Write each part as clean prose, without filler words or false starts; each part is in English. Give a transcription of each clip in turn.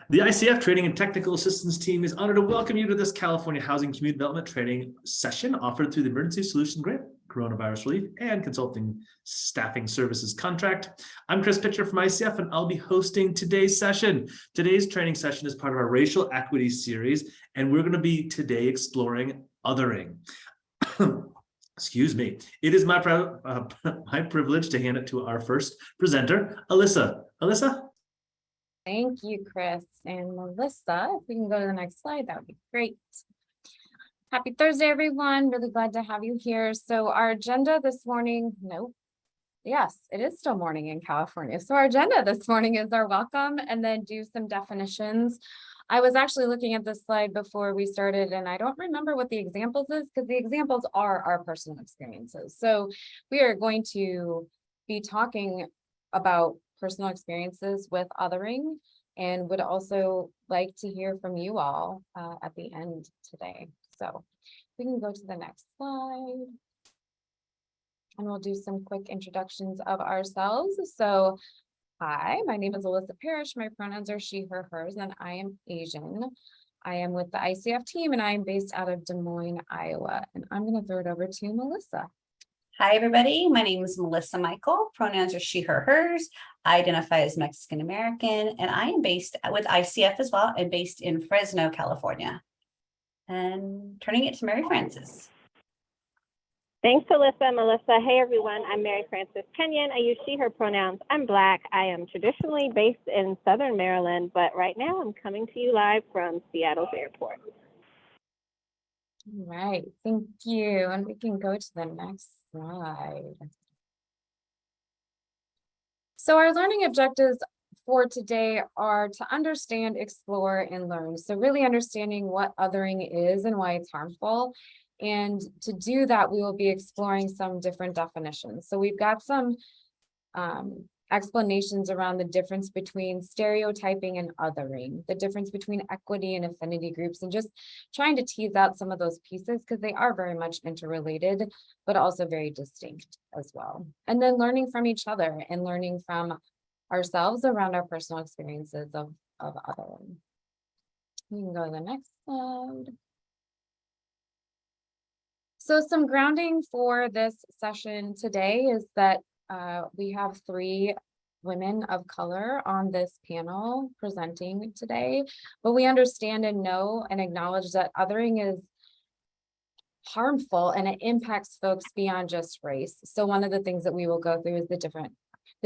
The ICF Training and Technical Assistance Team is honored to welcome you to this California Housing Community Development Training session offered through the Emergency Solution Grant, Coronavirus Relief, and Consulting Staffing Services Contract. I'm Chris Pitcher from ICF, and I'll be hosting today's session. Today's training session is part of our Racial Equity series, and we're going to be today exploring othering. Excuse me. It is my privilege to hand it to our first presenter, Alyssa. Alyssa? Thank you, Chris and Melissa. If we can go to the next slide, that would be great. Happy Thursday, everyone. Really glad to have you here. So our agenda this morning, yes, it is still morning in California. So our agenda this morning is our welcome and then do some definitions. I was actually looking at this slide before we started, and I don't remember what the examples is because the examples are our personal experiences. So we are going to be talking about personal experiences with othering, and would also like to hear from you all at the end today. So we can go to the next slide and we'll do some quick introductions of ourselves. So hi, my name is Alyssa Parrish. My pronouns are she, her, hers, and I am Asian. I am with the ICF team and I am based out of Des Moines, Iowa. And I'm going to throw it over to Melissa. Hi, everybody. My name is Melissa Michael. Pronouns are she, her, hers. I identify as Mexican American, and I am based with ICF as well, and based in Fresno, California. And turning it to Mary Frances. Thanks, Alyssa. Melissa. Hey, everyone. I'm Mary Frances Kenyon. I use she, her pronouns. I'm Black. I am traditionally based in Southern Maryland, but right now I'm coming to you live from Seattle's airport. All right, thank you. And we can go to the next slide. So our learning objectives for today are to understand, explore, and learn. So really understanding what othering is and why it's harmful. And to do that, we will be exploring some different definitions. So we've got some explanations around the difference between stereotyping and othering, the difference between equity and affinity groups, and just trying to tease out some of those pieces because they are very much interrelated, but also very distinct as well. And then learning from each other and learning from ourselves around our personal experiences of othering. We can go to the next slide. So some grounding for this session today is that we have 3 women of color on this panel presenting today, but we understand and know and acknowledge that othering is harmful and it impacts folks beyond just race. So one of the things that we will go through is the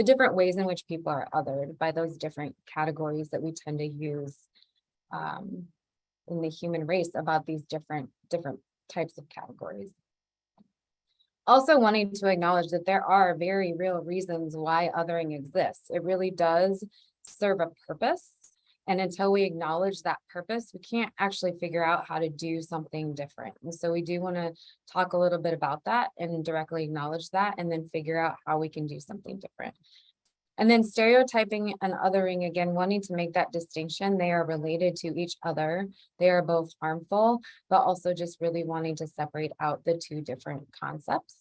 different ways in which people are othered by those different categories that we tend to use in the human race about these different types of categories. Also wanting to acknowledge that there are very real reasons why othering exists. It really does serve a purpose. And until we acknowledge that purpose, we can't actually figure out how to do something different. And so we do want to talk a little bit about that and directly acknowledge that and then figure out how we can do something different. And then stereotyping and othering, again, wanting to make that distinction. They are related to each other. They are both harmful, but also just really wanting to separate out the 2 different concepts.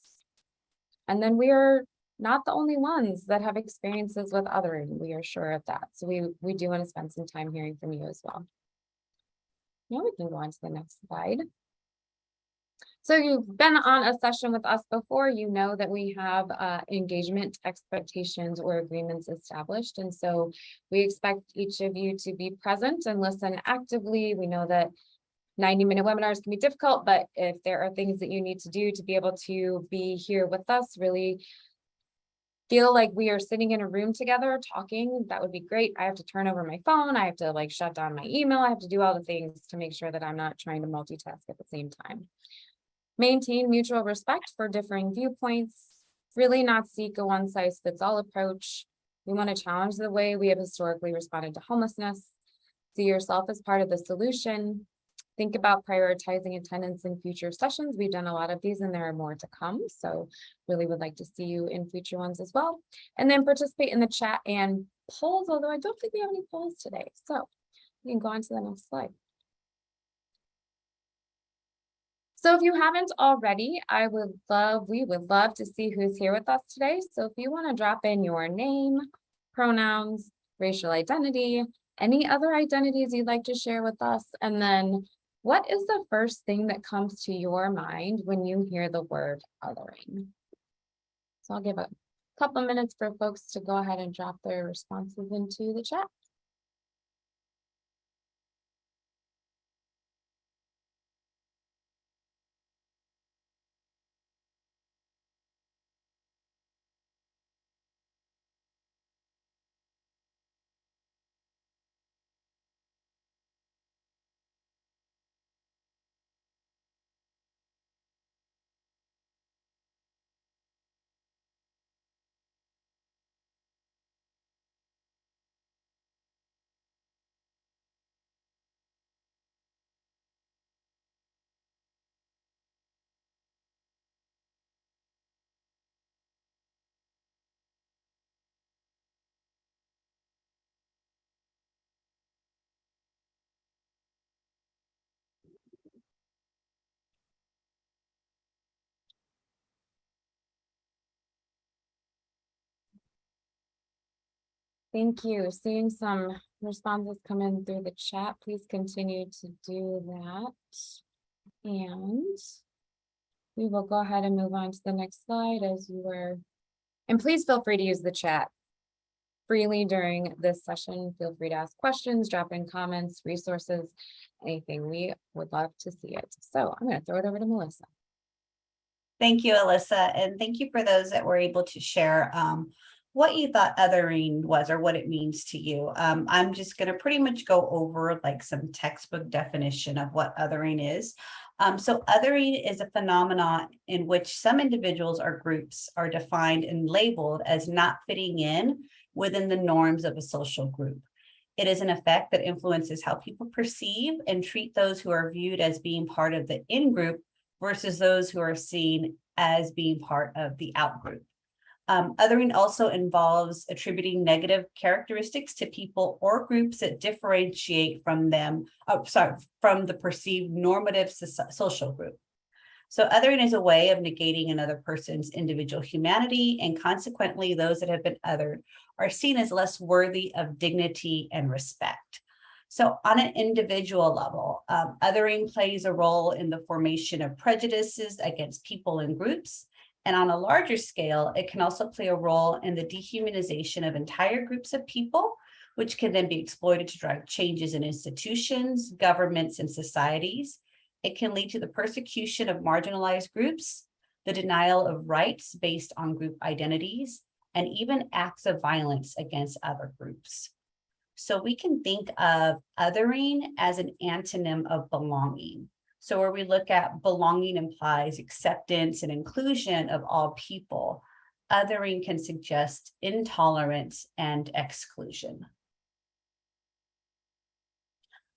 And then we are not the only ones that have experiences with othering. We are sure of that. So we do want to spend some time hearing from you as well. Now we can go on to the next slide. So you've been on a session with us before, you know that we have engagement expectations or agreements established. And so we expect each of you to be present and listen actively. We know that 90-minute webinars can be difficult, but if there are things that you need to do to be able to be here with us, really feel like we are sitting in a room together talking, that would be great. I have to turn over my phone. I have to shut down my email. I have to do all the things to make sure that I'm not trying to multitask at the same time. Maintain mutual respect for differing viewpoints, really not seek a one-size-fits-all approach. We want to challenge the way we have historically responded to homelessness. See yourself as part of the solution. Think about prioritizing attendance in future sessions. We've done a lot of these and there are more to come. So really would like to see you in future ones as well. And then participate in the chat and polls, although I don't think we have any polls today. So we can go on to the next slide. So if you haven't already, we would love to see who's here with us today. So if you want to drop in your name, pronouns, racial identity, Any other identities you'd like to share with us? And then what is the first thing that comes to your mind when you hear the word othering? So I'll give a couple minutes for folks to go ahead and drop their responses into the chat. Thank you. Seeing some responses come in through the chat, please continue to do that. And we will go ahead and move on to the next slide as you were. And please feel free to use the chat freely during this session. Feel free to ask questions, drop in comments, resources, anything. We would love to see it. So I'm going to throw it over to Melissa. Thank you, Alyssa, and thank you for those that were able to share what you thought othering was or what it means to you. I'm just going to pretty much go over like some textbook definition of what othering is. So othering is a phenomenon in which some individuals or groups are defined and labeled as not fitting in within the norms of a social group. It is an effect that influences how people perceive and treat those who are viewed as being part of the in-group versus those who are seen as being part of the out-group. Othering also involves attributing negative characteristics to people or groups that differentiate from them, from the perceived normative social group. So othering is a way of negating another person's individual humanity, and consequently, those that have been othered are seen as less worthy of dignity and respect. So on an individual level, othering plays a role in the formation of prejudices against people and groups. And on a larger scale, it can also play a role in the dehumanization of entire groups of people, which can then be exploited to drive changes in institutions, governments, and societies. It can lead to the persecution of marginalized groups, the denial of rights based on group identities, and even acts of violence against other groups. So we can think of othering as an antonym of belonging. So where we look at belonging implies acceptance and inclusion of all people, othering can suggest intolerance and exclusion.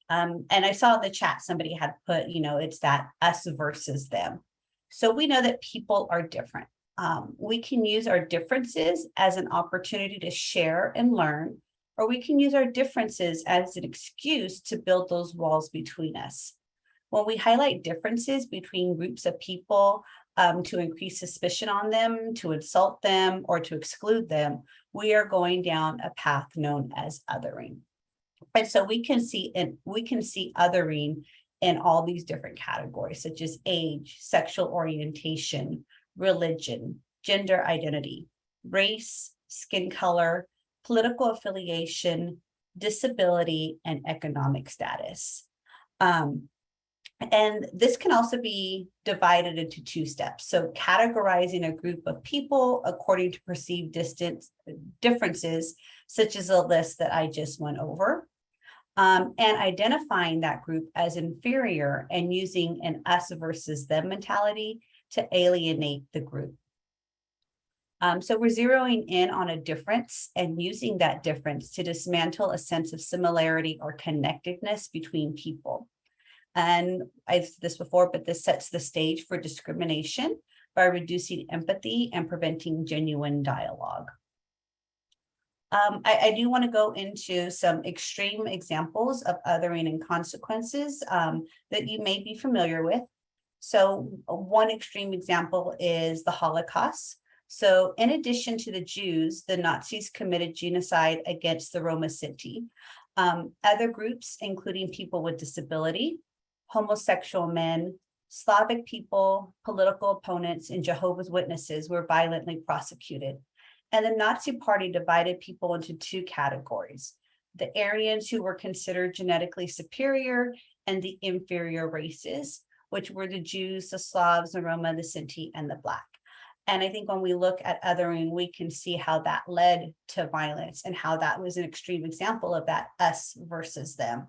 And I saw in the chat, somebody had put, it's that us versus them. So we know that people are different. We can use our differences as an opportunity to share and learn, or we can use our differences as an excuse to build those walls between us. When we highlight differences between groups of people to increase suspicion on them, to insult them, or to exclude them, we are going down a path known as othering. And so we can see othering in all these different categories, such as age, sexual orientation, religion, gender identity, race, skin color, political affiliation, disability, and economic status. And this can also be divided into two steps. So categorizing a group of people according to perceived differences, such as a list that I just went over, and identifying that group as inferior and using an us versus them mentality to alienate the group. So we're zeroing in on a difference and using that difference to dismantle a sense of similarity or connectedness between people. And I've said this before, but this sets the stage for discrimination by reducing empathy and preventing genuine dialogue. I do want to go into some extreme examples of othering and consequences that you may be familiar with. So one extreme example is the Holocaust. So in addition to the Jews, the Nazis committed genocide against the Roma Sinti. Other groups, including people with disability, homosexual men, Slavic people, political opponents, and Jehovah's Witnesses were violently prosecuted. And the Nazi Party divided people into two categories: the Aryans, who were considered genetically superior, and the inferior races, which were the Jews, the Slavs, the Roma, the Sinti, and the Black. And I think when we look at othering, we can see how that led to violence and how that was an extreme example of that us versus them.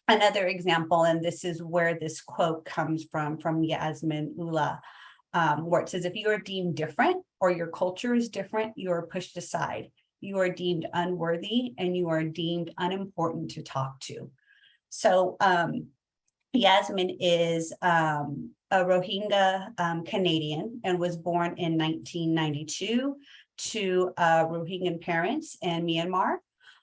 Another example, and this is where this quote comes from Yasmin Ullah, where it says, if you are deemed different or your culture is different, you are pushed aside. You are deemed unworthy and you are deemed unimportant to talk to. So Yasmin is a Rohingya Canadian and was born in 1992 to Rohingyan parents in Myanmar.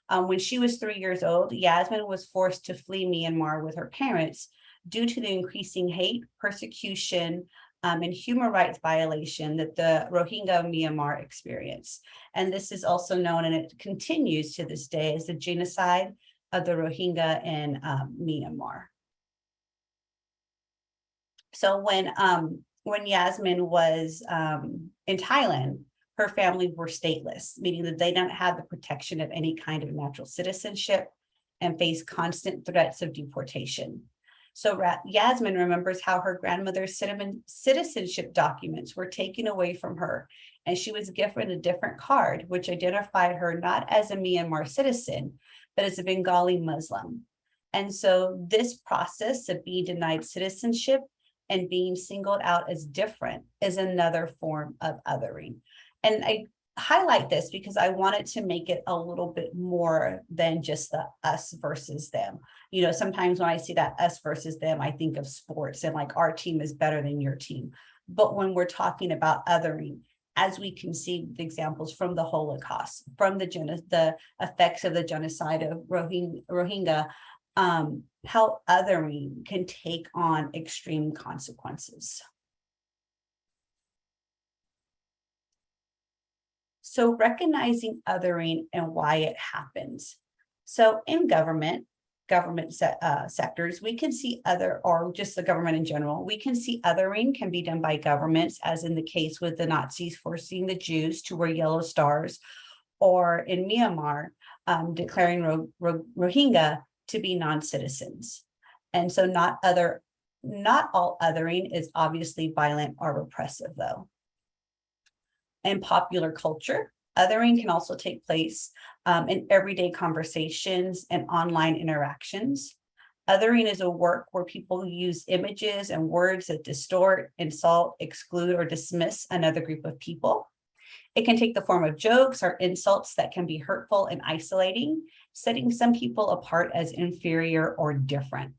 When she was 3 years old, Yasmin was forced to flee Myanmar with her parents due to the increasing hate, persecution, and human rights violation that the Rohingya Myanmar experience. And this is also known, and it continues to this day, as the genocide of the Rohingya in Myanmar. So when Yasmin was in Thailand, her family were stateless, meaning that they don't have the protection of any kind of natural citizenship and face constant threats of deportation. So Yasmin remembers how her grandmother's citizenship documents were taken away from her, and she was given a different card, which identified her not as a Myanmar citizen, but as a Bengali Muslim. And so this process of being denied citizenship and being singled out as different is another form of othering. And I highlight this because I wanted to make it a little bit more than just the us versus them. You know, sometimes when I see that us versus them, I think of sports and like our team is better than your team. But when we're talking about othering, as we can see the examples from the Holocaust, from the effects of the genocide of Rohingya, how othering can take on extreme consequences. So recognizing othering and why it happens. So in government sectors, we can see or just the government in general, we can see othering can be done by governments, as in the case with the Nazis forcing the Jews to wear yellow stars, or in Myanmar, declaring Rohingya to be non-citizens. And so not all othering is obviously violent or repressive, though. In popular culture, othering can also take place in everyday conversations and online interactions. Othering is a work where people use images and words that distort, insult, exclude, or dismiss another group of people. It can take the form of jokes or insults that can be hurtful and isolating, setting some people apart as inferior or different.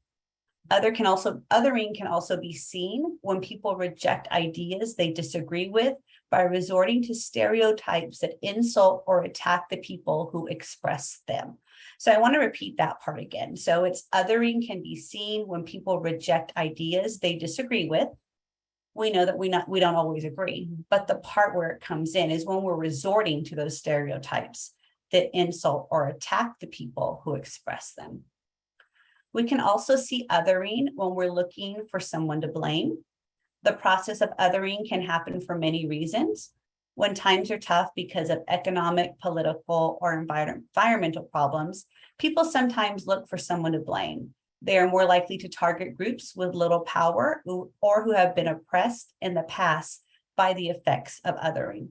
Othering can also be seen when people reject ideas they disagree with by resorting to stereotypes that insult or attack the people who express them. So I want to repeat that part again. So it's othering can be seen when people reject ideas they disagree with. We know that we don't always agree, but the part where it comes in is when we're resorting to those stereotypes that insult or attack the people who express them. We can also see othering when we're looking for someone to blame. The process of othering can happen for many reasons. When times are tough because of economic, political, or environmental problems, people sometimes look for someone to blame. They are more likely to target groups with little power or who have been oppressed in the past by the effects of othering.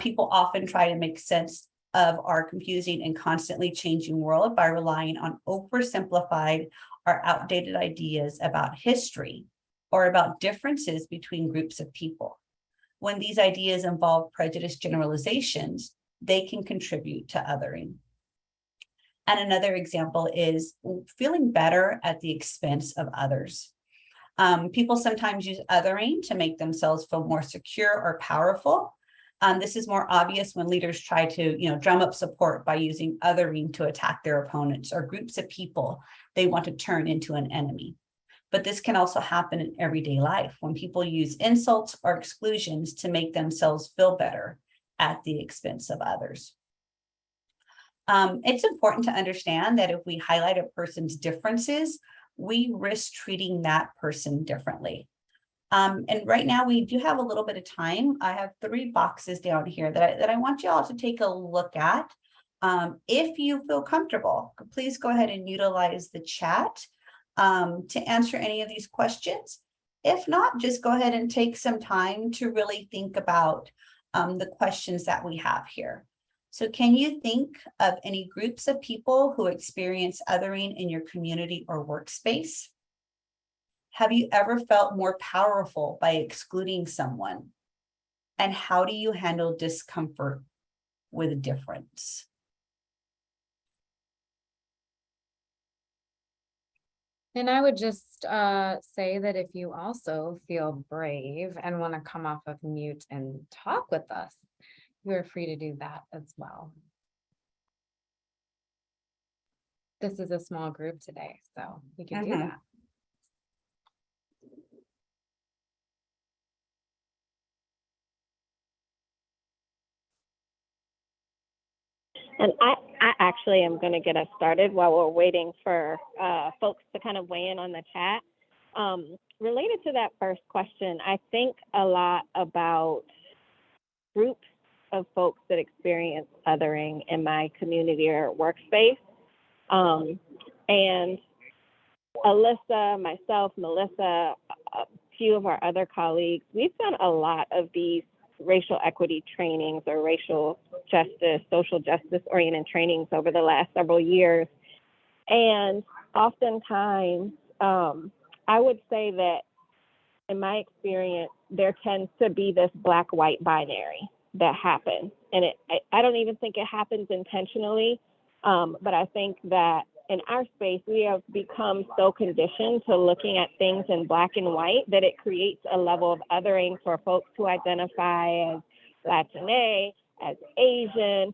People often try to make sense of our confusing and constantly changing world by relying on oversimplified or outdated ideas about history or about differences between groups of people. When these ideas involve prejudice generalizations, they can contribute to othering. And another example is feeling better at the expense of others. People sometimes use othering to make themselves feel more secure or powerful. This is more obvious when leaders try to, drum up support by using othering to attack their opponents or groups of people they want to turn into an enemy. But this can also happen in everyday life when people use insults or exclusions to make themselves feel better at the expense of others. It's important to understand that if we highlight a person's differences, we risk treating that person differently. And right now we do have a little bit of time. I have 3 boxes down here that I want you all to take a look at. If you feel comfortable, please go ahead and utilize the chat to answer any of these questions. If not, just go ahead and take some time to really think about the questions that we have here. So can you think of any groups of people who experience othering in your community or workspace? Have you ever felt more powerful by excluding someone? And how do you handle discomfort with a difference? And I would just say that if you also feel brave and want to come off of mute and talk with us, you are free to do that as well. This is a small group today, so we can do that. And I actually am going to get us started while we're waiting for folks to kind of weigh in on the chat. Related to that first question, I think a lot about groups of folks that experience othering in my community or workspace. And Alyssa, myself, Melissa, a few of our other colleagues, we've done a lot of these racial equity trainings or racial justice, social justice oriented trainings over the last several years. And oftentimes, I would say that in my experience, there tends to be this black-white binary that happens. And I don't even think it happens intentionally, but I think that in our space, we have become so conditioned to looking at things in black and white that it creates a level of othering for folks who identify as Latina, as Asian.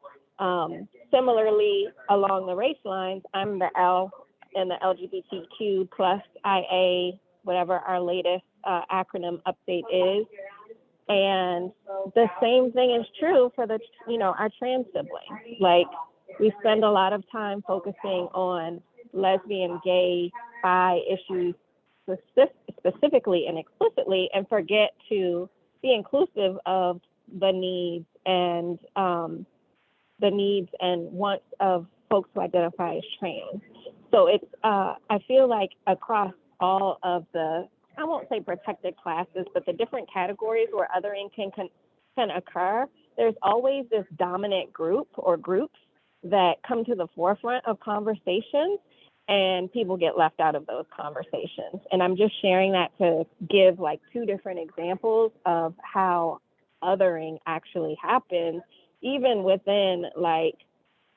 Similarly, along the race lines, I'm the L in the LGBTQ plus IA, whatever our latest acronym update is. And the same thing is true for the, our trans siblings. Like, we spend a lot of time focusing on lesbian, gay, bi issues specifically and explicitly, and forget to be inclusive of the needs and wants of folks who identify as trans. So it's I feel like across all of the, I won't say protected classes, but the different categories where othering can occur, there's always this dominant group or groups that come to the forefront of conversations, and people get left out of those conversations. And I'm just sharing that to give like 2 different examples of how othering actually happens, even within like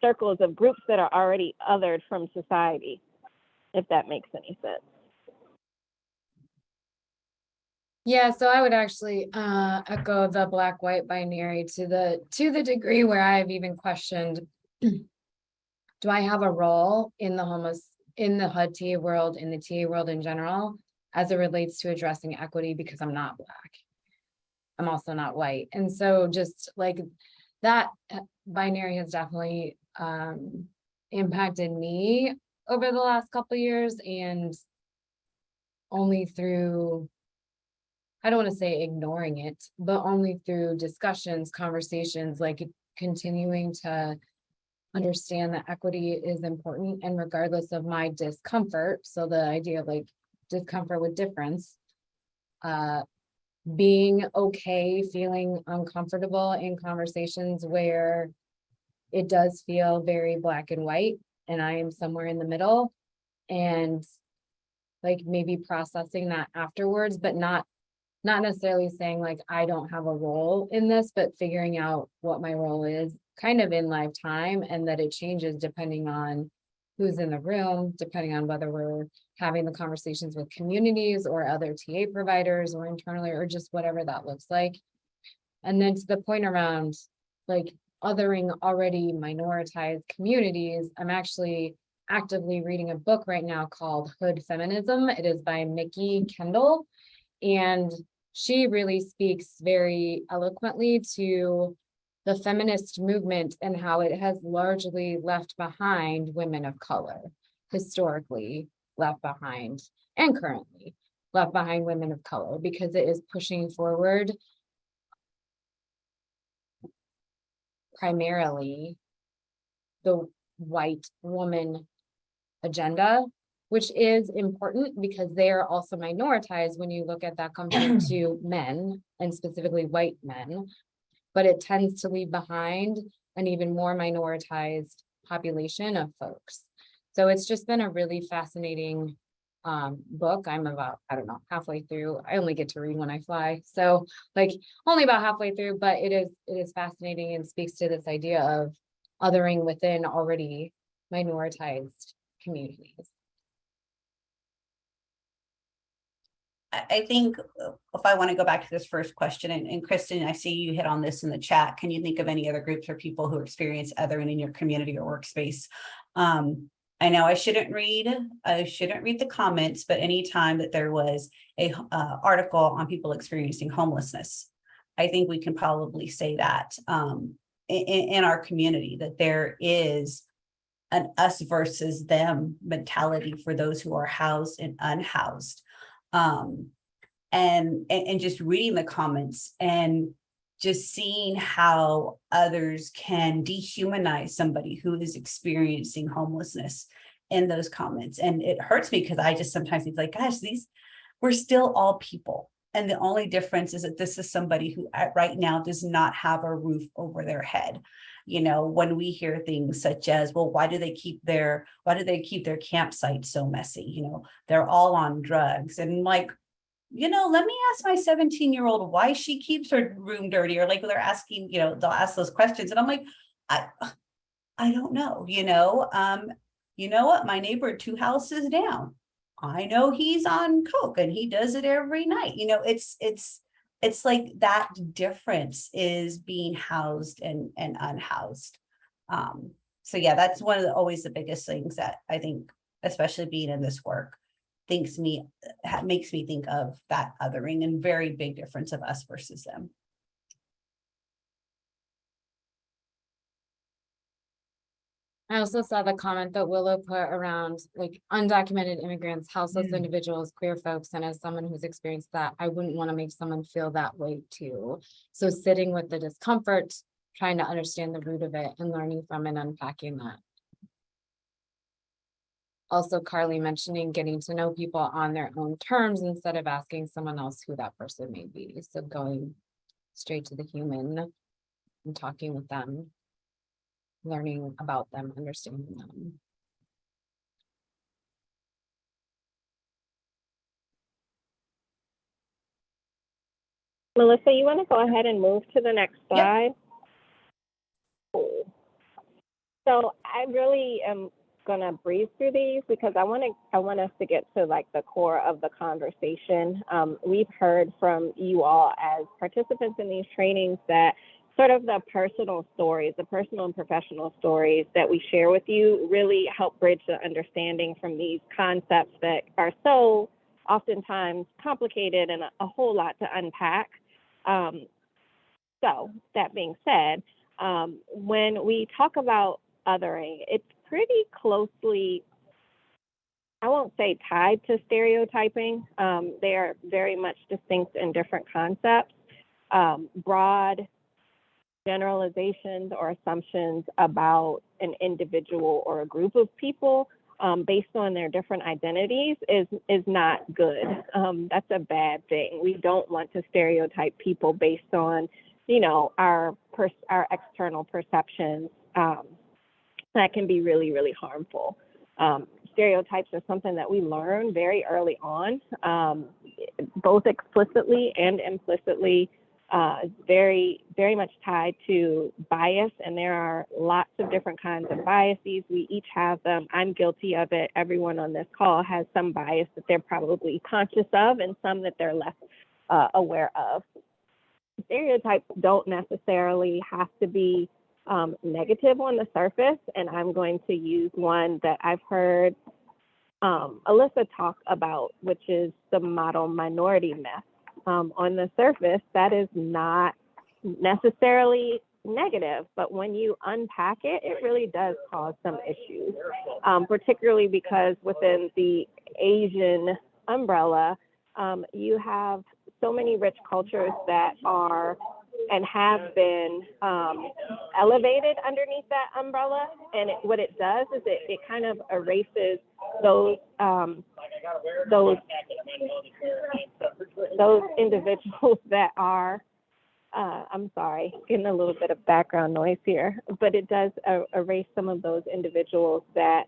circles of groups that are already othered from society, if that makes any sense. Yeah, so I would actually echo the black-white binary to the degree where I've even questioned, do I have a role in the HUD TA world, in the TA world in general, as it relates to addressing equity, because I'm not Black. I'm also not white. And so just like that binary has definitely impacted me over the last couple of years, and only through, I don't want to say ignoring it, but only through discussions, conversations, like continuing to understand that equity is important, and regardless of my discomfort, so the idea of like discomfort with difference, being okay, feeling uncomfortable in conversations where it does feel very black and white, and I am somewhere in the middle, and like maybe processing that afterwards, but not necessarily saying like I don't have a role in this, but figuring out what my role is kind of in lifetime, and that it changes depending on who's in the room, depending on whether we're having the conversations with communities or other TA providers or internally, or just whatever that looks like. And then to the point around like othering already minoritized communities, I'm actually actively reading a book right now called Hood Feminism. It is by Mickey Kendall. And she really speaks very eloquently to the feminist movement and how it has largely left behind women of color, historically left behind, and currently left behind women of color, because it is pushing forward primarily the white woman agenda, which is important because they are also minoritized when you look at that compared to men, and specifically white men. But it tends to leave behind an even more minoritized population of folks. So it's just been a really fascinating book. I'm about, I don't know, halfway through. I only get to read when I fly, so like only about halfway through, but it is fascinating and speaks to this idea of othering within already minoritized communities. I think if I want to go back to this first question, and Kristen, I see you hit on this in the chat. Can you think of any other groups or people who experience othering in your community or workspace? I know I shouldn't read the comments, but anytime that there was a article on people experiencing homelessness, I think we can probably say that in our community, that there is an us versus them mentality for those who are housed and unhoused. And just reading the comments and just seeing how others can dehumanize somebody who is experiencing homelessness in those comments. And it hurts me because I just sometimes think like, gosh, we're still all people. And the only difference is that this is somebody who right now does not have a roof over their head. You know, when we hear things such as, well, why do they keep their campsite so messy? You know, they're all on drugs. And like, you know, let me ask my 17-year-old why she keeps her room dirty, or like they're asking, you know, they'll ask those questions. And I'm like, I don't know, you know what, my neighbor 2 houses down, I know he's on coke and he does it every night. You know, it's like that difference is being housed and unhoused. So yeah, that's one of always the biggest things that I think, especially being in this work, makes me think of that othering and very big difference of us versus them. I also saw the comment that Willow put around like undocumented immigrants, houseless individuals, queer folks. And as someone who's experienced that, I wouldn't want to make someone feel that way too. So sitting with the discomfort, trying to understand the root of it and learning from and unpacking that. Also, Carly mentioning getting to know people on their own terms instead of asking someone else who that person may be. So going straight to the human and talking with them, learning about them, understanding them. Melissa, you want to go ahead and move to the next slide? Yep. Cool. So I really am gonna breeze through these because I want us to get to like the core of the conversation. We've heard from you all as participants in these trainings that sort of the personal stories, the personal and professional stories that we share with you really help bridge the understanding from these concepts that are so oftentimes complicated and a whole lot to unpack. So that being said, when we talk about othering, it's pretty closely, I won't say tied to stereotyping. They are very much distinct and different concepts. Broad generalizations or assumptions about an individual or a group of people based on their different identities is not good. That's a bad thing. We don't want to stereotype people based on, you know, our external perceptions. That can be really, really harmful. Stereotypes are something that we learn very early on, both explicitly and implicitly. Very, very much tied to bias, and there are lots of different kinds of biases. We each have them. I'm guilty of it. Everyone on this call has some bias that they're probably conscious of and some that they're less aware of. Stereotypes don't necessarily have to be negative on the surface, and I'm going to use one that I've heard Alyssa talk about, which is the model minority myth. On the surface, that is not necessarily negative, but when you unpack it, it really does cause some issues, particularly because within the Asian umbrella, you have so many rich cultures that are and have been elevated underneath that umbrella. And what it does is it kind of erases those individuals that are, I'm sorry, getting a little bit of background noise here, but it does erase some of those individuals that,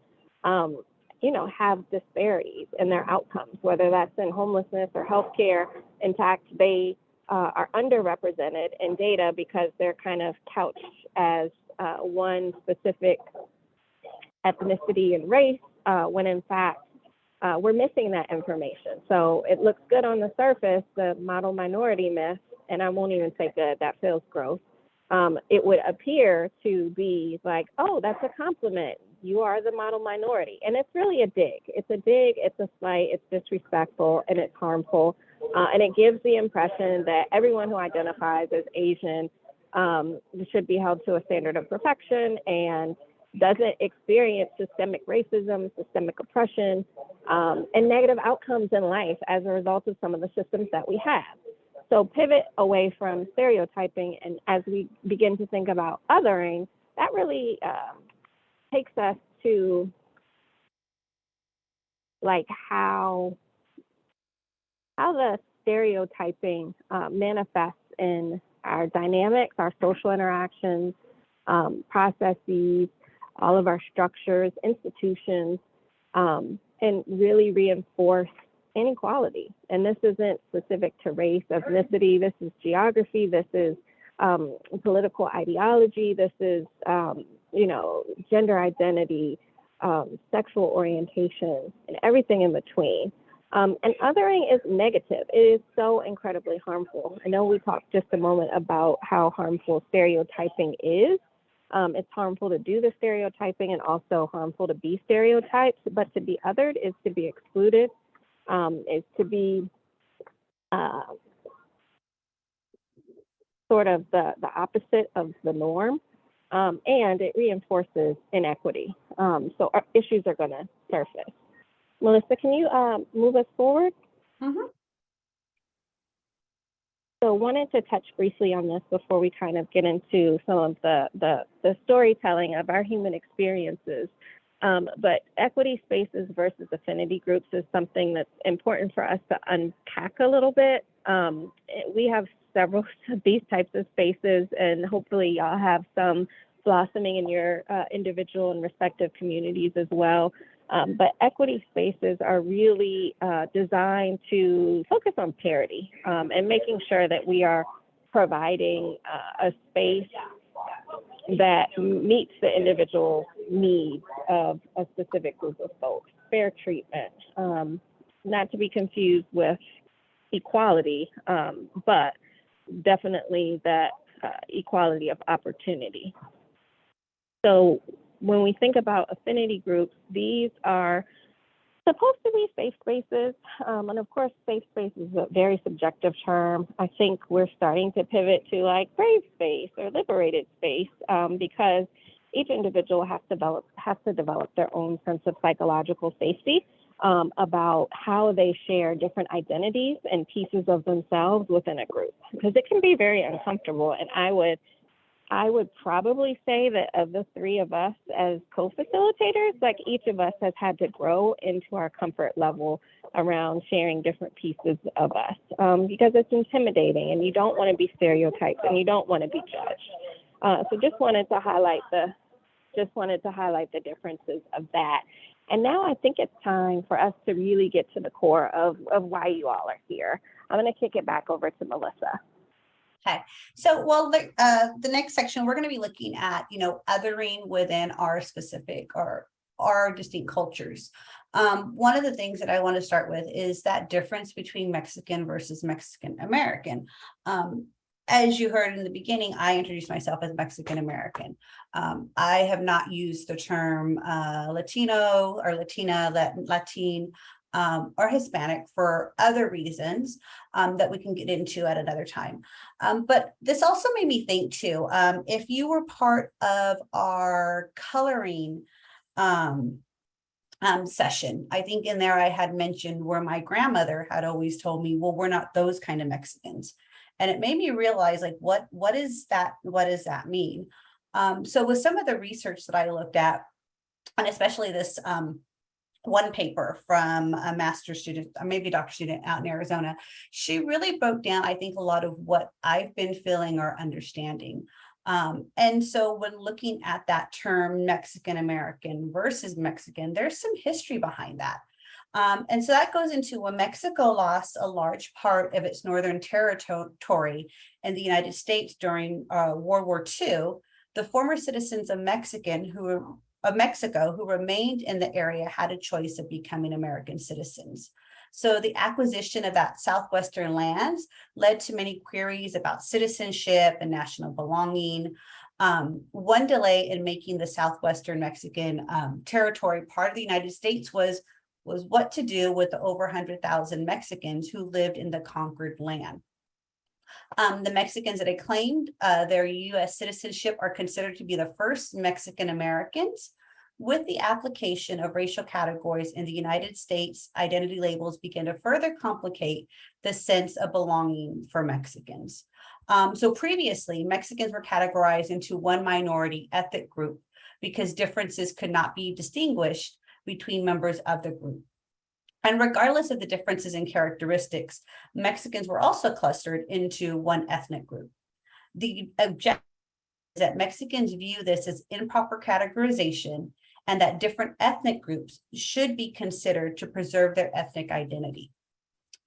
have disparities in their outcomes, whether that's in homelessness or healthcare. In fact, they are underrepresented in data because they're kind of couched as one specific ethnicity and race, when in fact, we're missing that information. So it looks good on the surface, the model minority myth, and I won't even say good, that feels gross. It would appear to be like, oh, that's a compliment. You are the model minority. And it's really a dig. It's a dig, it's a slight, it's disrespectful, and it's harmful. And it gives the impression that everyone who identifies as Asian should be held to a standard of perfection and doesn't experience systemic racism, systemic oppression, and negative outcomes in life as a result of some of the systems that we have. So pivot away from stereotyping, and as we begin to think about othering, that really takes us to like how the stereotyping manifests in our dynamics, our social interactions, processes, all of our structures, institutions, and really reinforce inequality. And this isn't specific to race, ethnicity, this is geography, this is political ideology, this is, gender identity, sexual orientation, and everything in between. And othering is negative. It is so incredibly harmful. I know we talked just a moment about how harmful stereotyping is. It's harmful to do the stereotyping and also harmful to be stereotyped, but to be othered is to be excluded, is to be sort of the opposite of the norm, and it reinforces inequity. So our issues are going to surface. Melissa, can you move us forward? Mm-hmm. So wanted to touch briefly on this before we kind of get into some of the storytelling of our human experiences. But equity spaces versus affinity groups is something that's important for us to unpack a little bit. We have several of these types of spaces, and hopefully y'all have some blossoming in your individual and respective communities as well. But equity spaces are really designed to focus on parity and making sure that we are providing a space that meets the individual needs of a specific group of folks. Fair treatment, not to be confused with equality, but definitely that equality of opportunity. So when we think about affinity groups, these are supposed to be safe spaces. And of course, safe space is a very subjective term. I think we're starting to pivot to like brave space or liberated space because each individual has to develop their own sense of psychological safety about how they share different identities and pieces of themselves within a group, because it can be very uncomfortable. And I would probably say that of the three of us as co-facilitators, like each of us has had to grow into our comfort level around sharing different pieces of us because it's intimidating and you don't want to be stereotyped and you don't want to be judged. So just wanted to highlight the differences of that. And now I think it's time for us to really get to the core of why you all are here. I'm going to kick it back over to Melissa. Okay, so the next section, we're going to be looking at, othering within our specific or our distinct cultures. One of the things that I want to start with is that difference between Mexican versus Mexican American. as you heard in the beginning, I introduced myself as Mexican American. I have not used the term Latino or Latina, Latin, or Hispanic for other reasons that we can get into at another time. But this also made me think too, if you were part of our coloring session, I think in there I had mentioned where my grandmother had always told me, well, we're not those kind of Mexicans. And it made me realize, like, what is that? What does that mean? So with some of the research that I looked at, and especially this one paper from a master's student, or maybe a doctor student out in Arizona, she really broke down, I think, a lot of what I've been feeling or understanding. And so when looking at that term Mexican American versus Mexican, there's some history behind that. And so that goes into when Mexico lost a large part of its northern territory in the United States during World War II. The former citizens of Mexico who remained in the area had a choice of becoming American citizens. So the acquisition of that southwestern lands led to many queries about citizenship and national belonging. One delay in making the southwestern Mexican territory part of the United States was what to do with the over 100,000 Mexicans who lived in the conquered land. The Mexicans that had claimed their U.S. citizenship are considered to be the first Mexican Americans. With the application of racial categories in the United States, identity labels began to further complicate the sense of belonging for Mexicans. So previously, Mexicans were categorized into one minority ethnic group because differences could not be distinguished between members of the group. And regardless of the differences in characteristics, Mexicans were also clustered into one ethnic group. The objective is that Mexicans view this as improper categorization and that different ethnic groups should be considered to preserve their ethnic identity.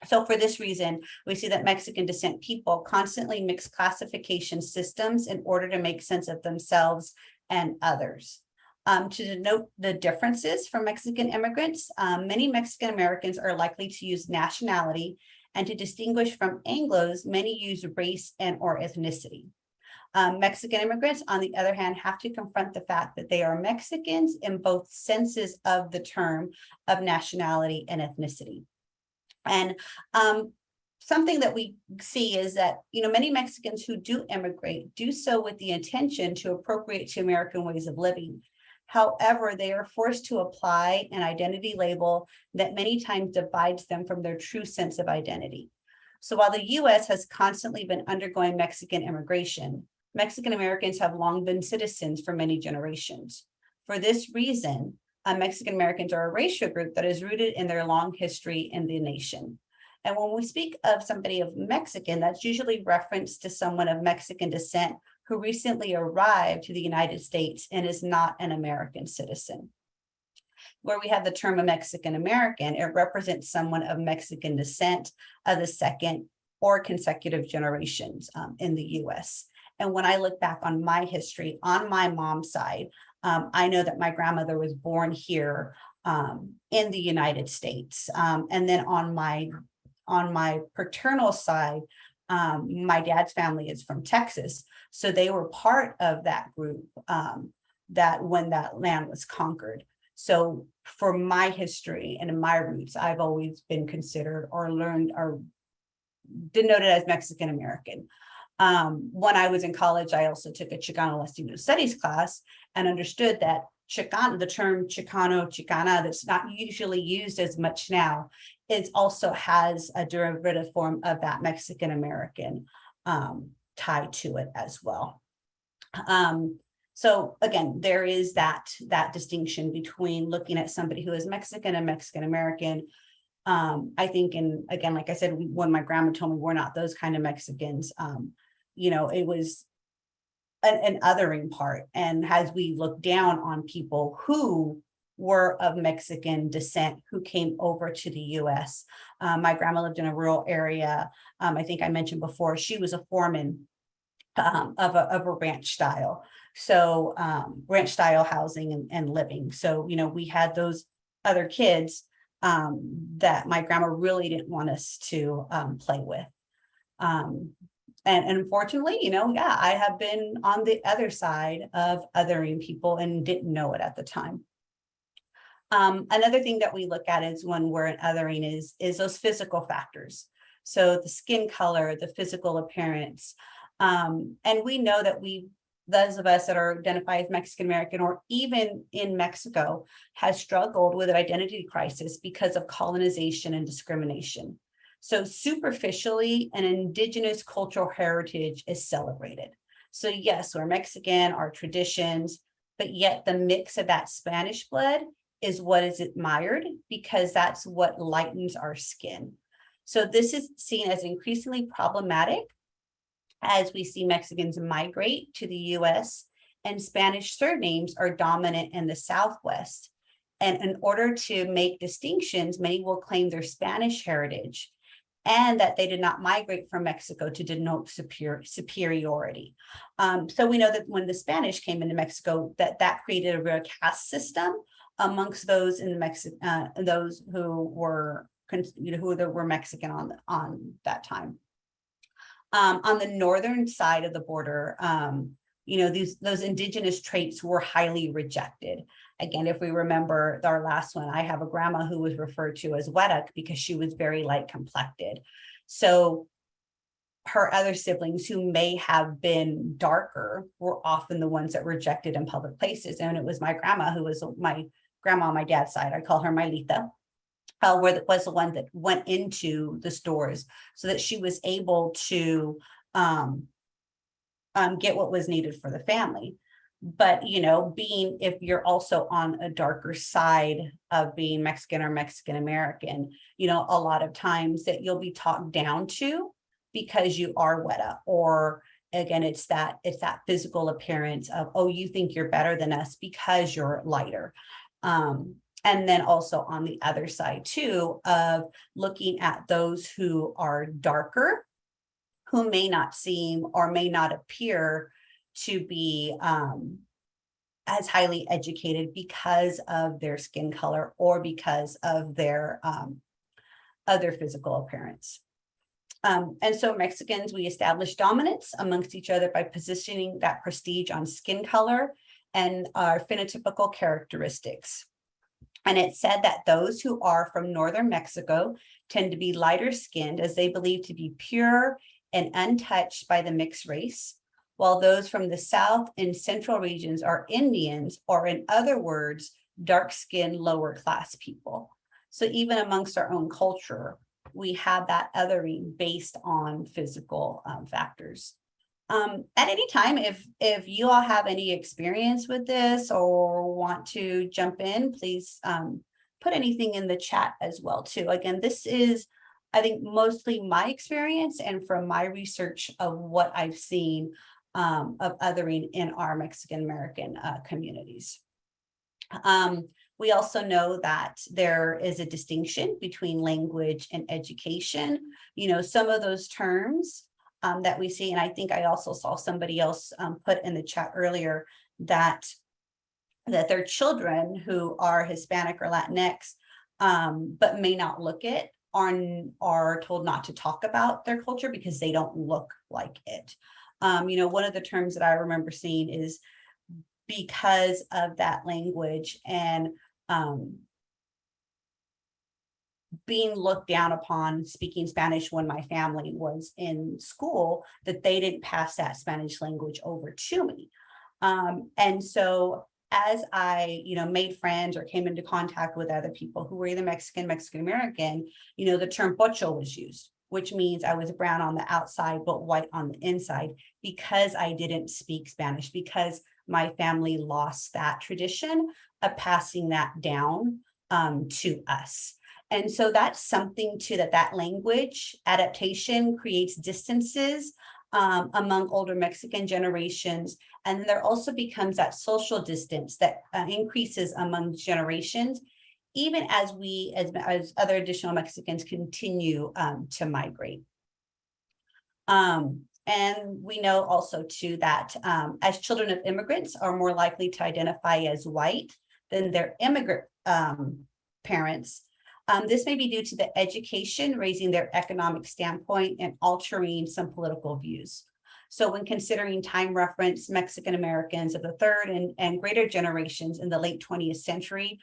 So for this reason, we see that Mexican descent people constantly mix classification systems in order to make sense of themselves and others. To denote the differences from Mexican immigrants, many Mexican Americans are likely to use nationality, and to distinguish from Anglos, many use race and or ethnicity. Mexican immigrants, on the other hand, have to confront the fact that they are Mexicans in both senses of the term of nationality and ethnicity. And something that we see is that, many Mexicans who do immigrate do so with the intention to appropriate to American ways of living. However, they are forced to apply an identity label that many times divides them from their true sense of identity. So while the U.S. has constantly been undergoing Mexican immigration, Mexican Americans have long been citizens for many generations. For this reason, Mexican Americans are a racial group that is rooted in their long history in the nation. And when we speak of somebody of Mexican, that's usually reference to someone of Mexican descent who recently arrived to the United States and is not an American citizen. Where we have the term of Mexican American, it represents someone of Mexican descent of the second or consecutive generations in the US. And when I look back on my history, on my mom's side, I know that my grandmother was born here in the United States. And then on my paternal side, my dad's family is from Texas. So they were part of that group that when that land was conquered. So for my history and in my roots, I've always been considered or learned or denoted as Mexican American. When I was in college, I also took a Chicano Latino studies class and understood that Chicano, the term Chicano, Chicana, that's not usually used as much now, it also has a derivative form of that Mexican American tied to it as well. So again, there is that distinction between looking at somebody who is Mexican and Mexican American. I think, and again, like I said, when my grandma told me we're not those kind of Mexicans, it was an othering part. And as we look down on people who were of Mexican descent who came over to the US. My grandma lived in a rural area. I think I mentioned before, she was a foreman of a ranch style. So ranch style housing and living. So, we had those other kids that my grandma really didn't want us to play with. And unfortunately, yeah, I have been on the other side of othering people and didn't know it at the time. Another thing that we look at is when we're in othering is those physical factors. So the skin color, the physical appearance. And we know that those of us that are identified as Mexican American or even in Mexico has struggled with an identity crisis because of colonization and discrimination. So superficially, an indigenous cultural heritage is celebrated. So yes, we're Mexican, our traditions, but yet the mix of that Spanish blood is what is admired because that's what lightens our skin. So this is seen as increasingly problematic as we see Mexicans migrate to the US and Spanish surnames are dominant in the Southwest. And in order to make distinctions, many will claim their Spanish heritage and that they did not migrate from Mexico to denote superiority. So we know that when the Spanish came into Mexico, that created a real caste system amongst those in those who were Mexican on that time. On the northern side of the border, those indigenous traits were highly rejected. Again, if we remember our last one, I have a grandma who was referred to as Weduk because she was very light complected. So her other siblings who may have been darker were often the ones that were rejected in public places. And it was my grandma who was my grandma on my dad's side. I call her Mailita. Was the one that went into the stores so that she was able to get what was needed for the family. But, if you're also on a darker side of being Mexican or Mexican American, a lot of times that you'll be talked down to because you are Weta, or again, it's that physical appearance of, oh, you think you're better than us because you're lighter. And then also on the other side too, of looking at those who are darker, who may not seem or may not appear to be as highly educated because of their skin color or because of their other physical appearance. And so Mexicans, we established dominance amongst each other by positioning that prestige on skin color and our phenotypical characteristics. And it said that those who are from northern Mexico tend to be lighter skinned as they believe to be pure and untouched by the mixed race, while those from the south and central regions are Indians, or in other words, dark-skinned lower class people. So even amongst our own culture, we have that othering based on physical factors. At any time, if you all have any experience with this or want to jump in, please put anything in the chat as well too. Again, this is, I think, mostly my experience and from my research of what I've seen of othering in our Mexican American communities. We also know that there is a distinction between language and education. Some of those terms that we see, and I think I also saw somebody else put in the chat earlier that their children who are Hispanic or Latinx, but may not look it, are told not to talk about their culture because they don't look like it. One of the terms that I remember seeing is because of that language and being looked down upon speaking Spanish when my family was in school, that they didn't pass that Spanish language over to me. And so as I, made friends or came into contact with other people who were either Mexican American, the term pocho was used, which means I was brown on the outside, but white on the inside because I didn't speak Spanish, because my family lost that tradition of passing that down to us. And so that's something too, that language adaptation creates distances among older Mexican generations. And then there also becomes that social distance that increases among generations, even as we, as other additional Mexicans continue to migrate. And we know also too that as children of immigrants are more likely to identify as white than their immigrant parents, This may be due to the education raising their economic standpoint and altering some political views. So when considering time reference, Mexican Americans of the third and greater generations in the late 20th century,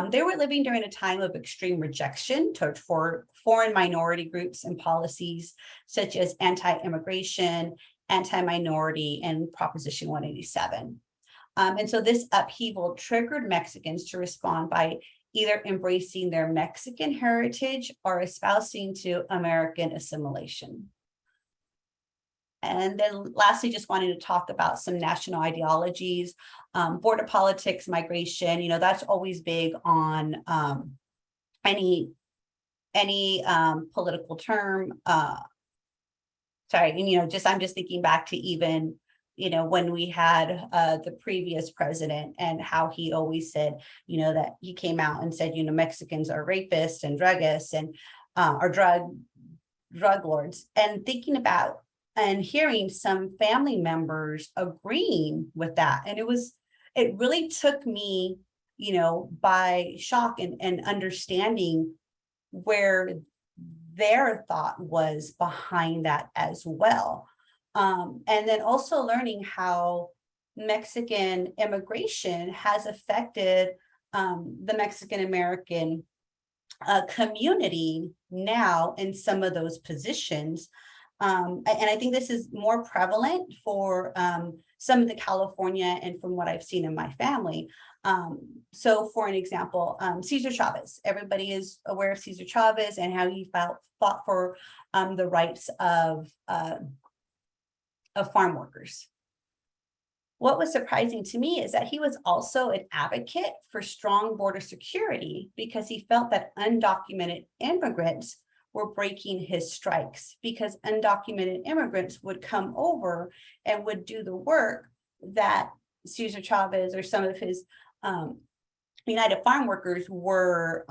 they were living during a time of extreme rejection toward foreign minority groups and policies such as anti-immigration, anti-minority, and Proposition 187. And so this upheaval triggered Mexicans to respond by either embracing their Mexican heritage or espousing to American assimilation. And then lastly, just wanted to talk about some national ideologies, border politics, migration, you know, that's always big on any political term. Sorry, and, you know, I'm just thinking back to even, you know, when we had the previous president and how he always said, you know, that he came out and said, you know, Mexicans are rapists and druggists and are drug lords, and thinking about and hearing some family members agreeing with that. And it really took me, you know, by shock and understanding where their thought was behind that as well. And then also learning how Mexican immigration has affected the Mexican American community now in some of those positions. And I think this is more prevalent for some of the California and from what I've seen in my family. So for an example, Cesar Chavez, everybody is aware of Cesar Chavez and how he fought for the rights of farm workers. What was surprising to me is that he was also an advocate for strong border security because he felt that undocumented immigrants were breaking his strikes, because undocumented immigrants would come over and would do the work that Cesar Chavez or some of his United Farm Workers were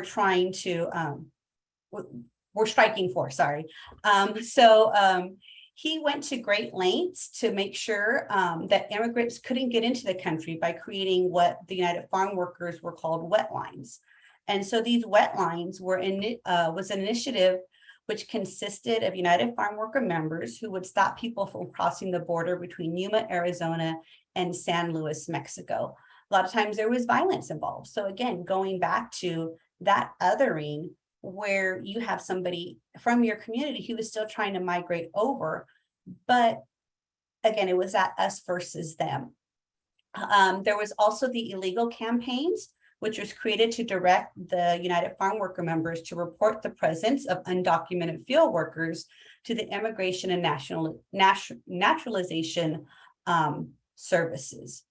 trying to were striking for. Sorry, he went to great lengths to make sure that immigrants couldn't get into the country by creating what the United Farm Workers were called wet lines. And so these wet lines was an initiative which consisted of United Farm Worker members who would stop people from crossing the border between Yuma, Arizona, and San Luis, Mexico. A lot of times there was violence involved. So again, going back to that othering, where you have somebody from your community who is still trying to migrate over, but again, it was that us versus them. There was also the illegal campaigns, which was created to direct the United Farm Worker members to report the presence of undocumented field workers to the Immigration and Naturalization Services.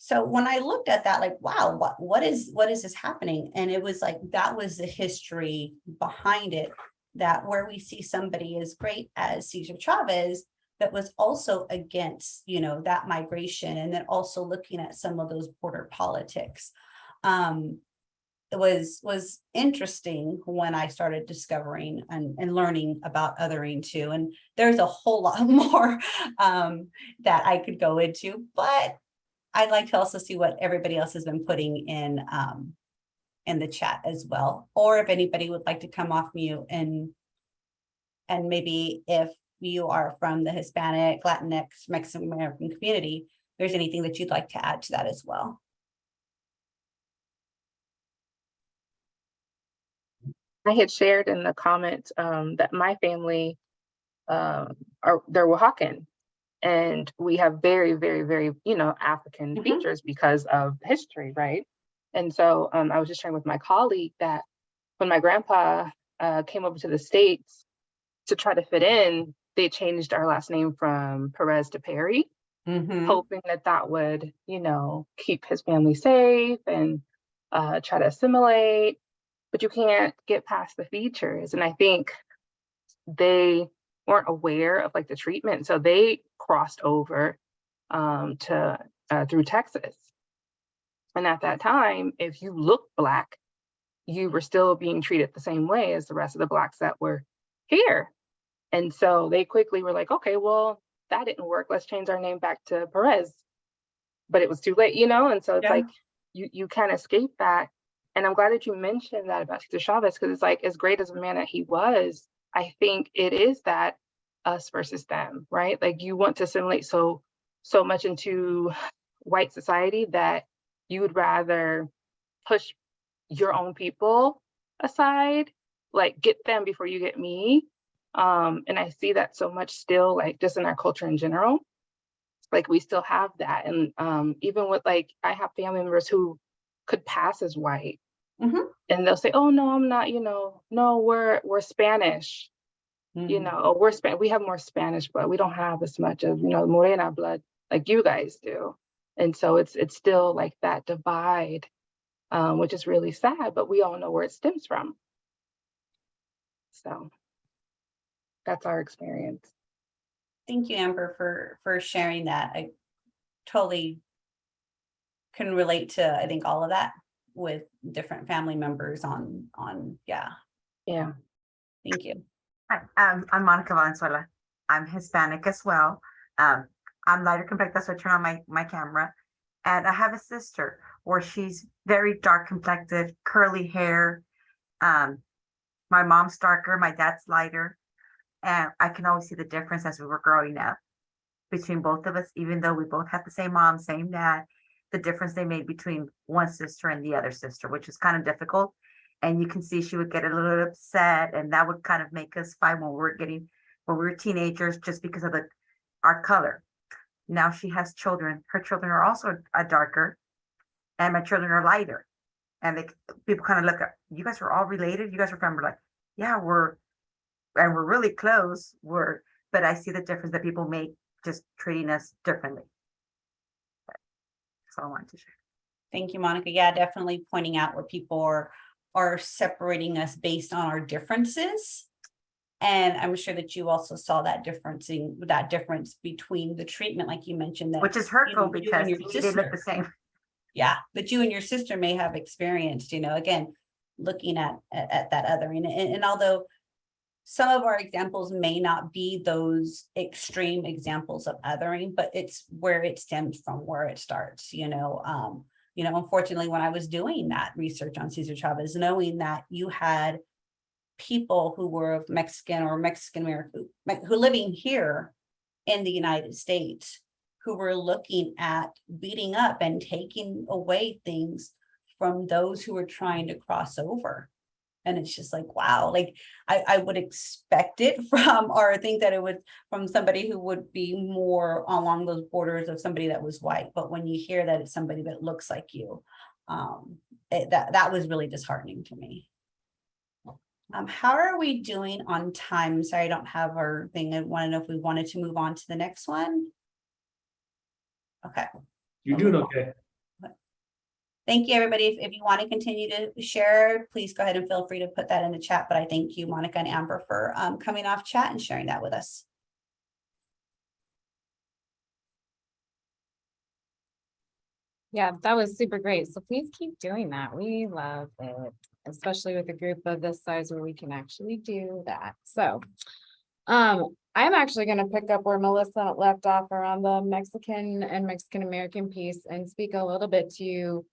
So when I looked at that, like, wow, what is this happening? And it was like, that was the history behind it, that where we see somebody as great as Cesar Chavez, that was also against, you know, that migration, and then also looking at some of those border politics. It was interesting when I started discovering and learning about othering too. And there's a whole lot more that I could go into, but I'd like to also see what everybody else has been putting in the chat as well. Or if anybody would like to come off mute and maybe if you are from the Hispanic, Latinx, Mexican American community, if there's anything that you'd like to add to that as well. I had shared in the comments that my family they're Oaxacan, and we have very, very, very, you know, African features because of history, right? And so I was just sharing with my colleague that when my grandpa came over to the States to try to fit in, they changed our last name from Perez to Perry, hoping that would, you know, keep his family safe and try to assimilate. But you can't get past the features. And I think they weren't aware of like the treatment. So they crossed over through Texas. And at that time, if you looked Black, you were still being treated the same way as the rest of the Blacks that were here. And so they quickly were like, okay, well, that didn't work. Let's change our name back to Perez. But it was too late, you know? And so it's like, you can't escape that. And I'm glad that you mentioned that about Cesar Chavez, because it's like, as great as a man that he was, I think it is that us versus them, right? Like, you want to assimilate so much into white society that you would rather push your own people aside, like get them before you get me. And I see that so much still, like just in our culture in general. Like, we still have that. And even with, like, I have family members who could pass as white. Mhm. And they'll say, oh no, I'm not, no, we're Spanish, we have more Spanish blood. We don't have as much of, Morena blood like you guys do. And so it's still like that divide, which is really sad, but we all know where it stems from. So that's our experience. Thank you, Amber, for sharing that. I totally can relate to, I think, all of that with different family members on, yeah. Yeah. Thank you. Hi, I'm Monica Valenzuela. I'm Hispanic as well. I'm lighter complected, that's why I turn on my camera. And I have a sister where she's very dark complected, curly hair. My mom's darker, my dad's lighter. And I can always see the difference as we were growing up between both of us, even though we both had the same mom, same dad, the difference they made between one sister and the other sister, which was kind of difficult. And you can see she would get a little upset, and that would kind of make us fight when we were teenagers, just because of our color. Now she has children. Her children are also darker, and my children are lighter. And people kind of look at, you guys are all related. You guys are family, like, yeah, we're really close. But I see the difference that people make just treating us differently. That's all I wanted to share. Thank you, Monica. Yeah, definitely pointing out where people are separating us based on our differences. And I'm sure that you also saw that difference between the treatment, like you mentioned, that Which is hurtful you because and your they look the sister, same. yeah, that you and your sister may have experienced, again, looking at that othering. And although some of our examples may not be those extreme examples of othering, but it's where it stems from, where it starts, unfortunately, when I was doing that research on Cesar Chavez, knowing that you had people who were of Mexican or Mexican American who living here in the United States, who were looking at beating up and taking away things from those who were trying to cross over. And it's just like, wow, like I would expect it from, or think that it would from somebody who would be more along those borders of somebody that was white. But when you hear that it's somebody that looks like you, that was really disheartening to me. How are we doing on time? Sorry, I don't have our thing. I want to know if we wanted to move on to the next one. Okay. You're doing okay. Thank you, everybody. If you want to continue to share, please go ahead and feel free to put that in the chat. But I thank you, Monica and Amber, for coming off chat and sharing that with us. Yeah, that was super great. So please keep doing that. We love it, especially with a group of this size where we can actually do that. So I'm actually going to pick up where Melissa left off around the Mexican and Mexican American piece and speak a little bit to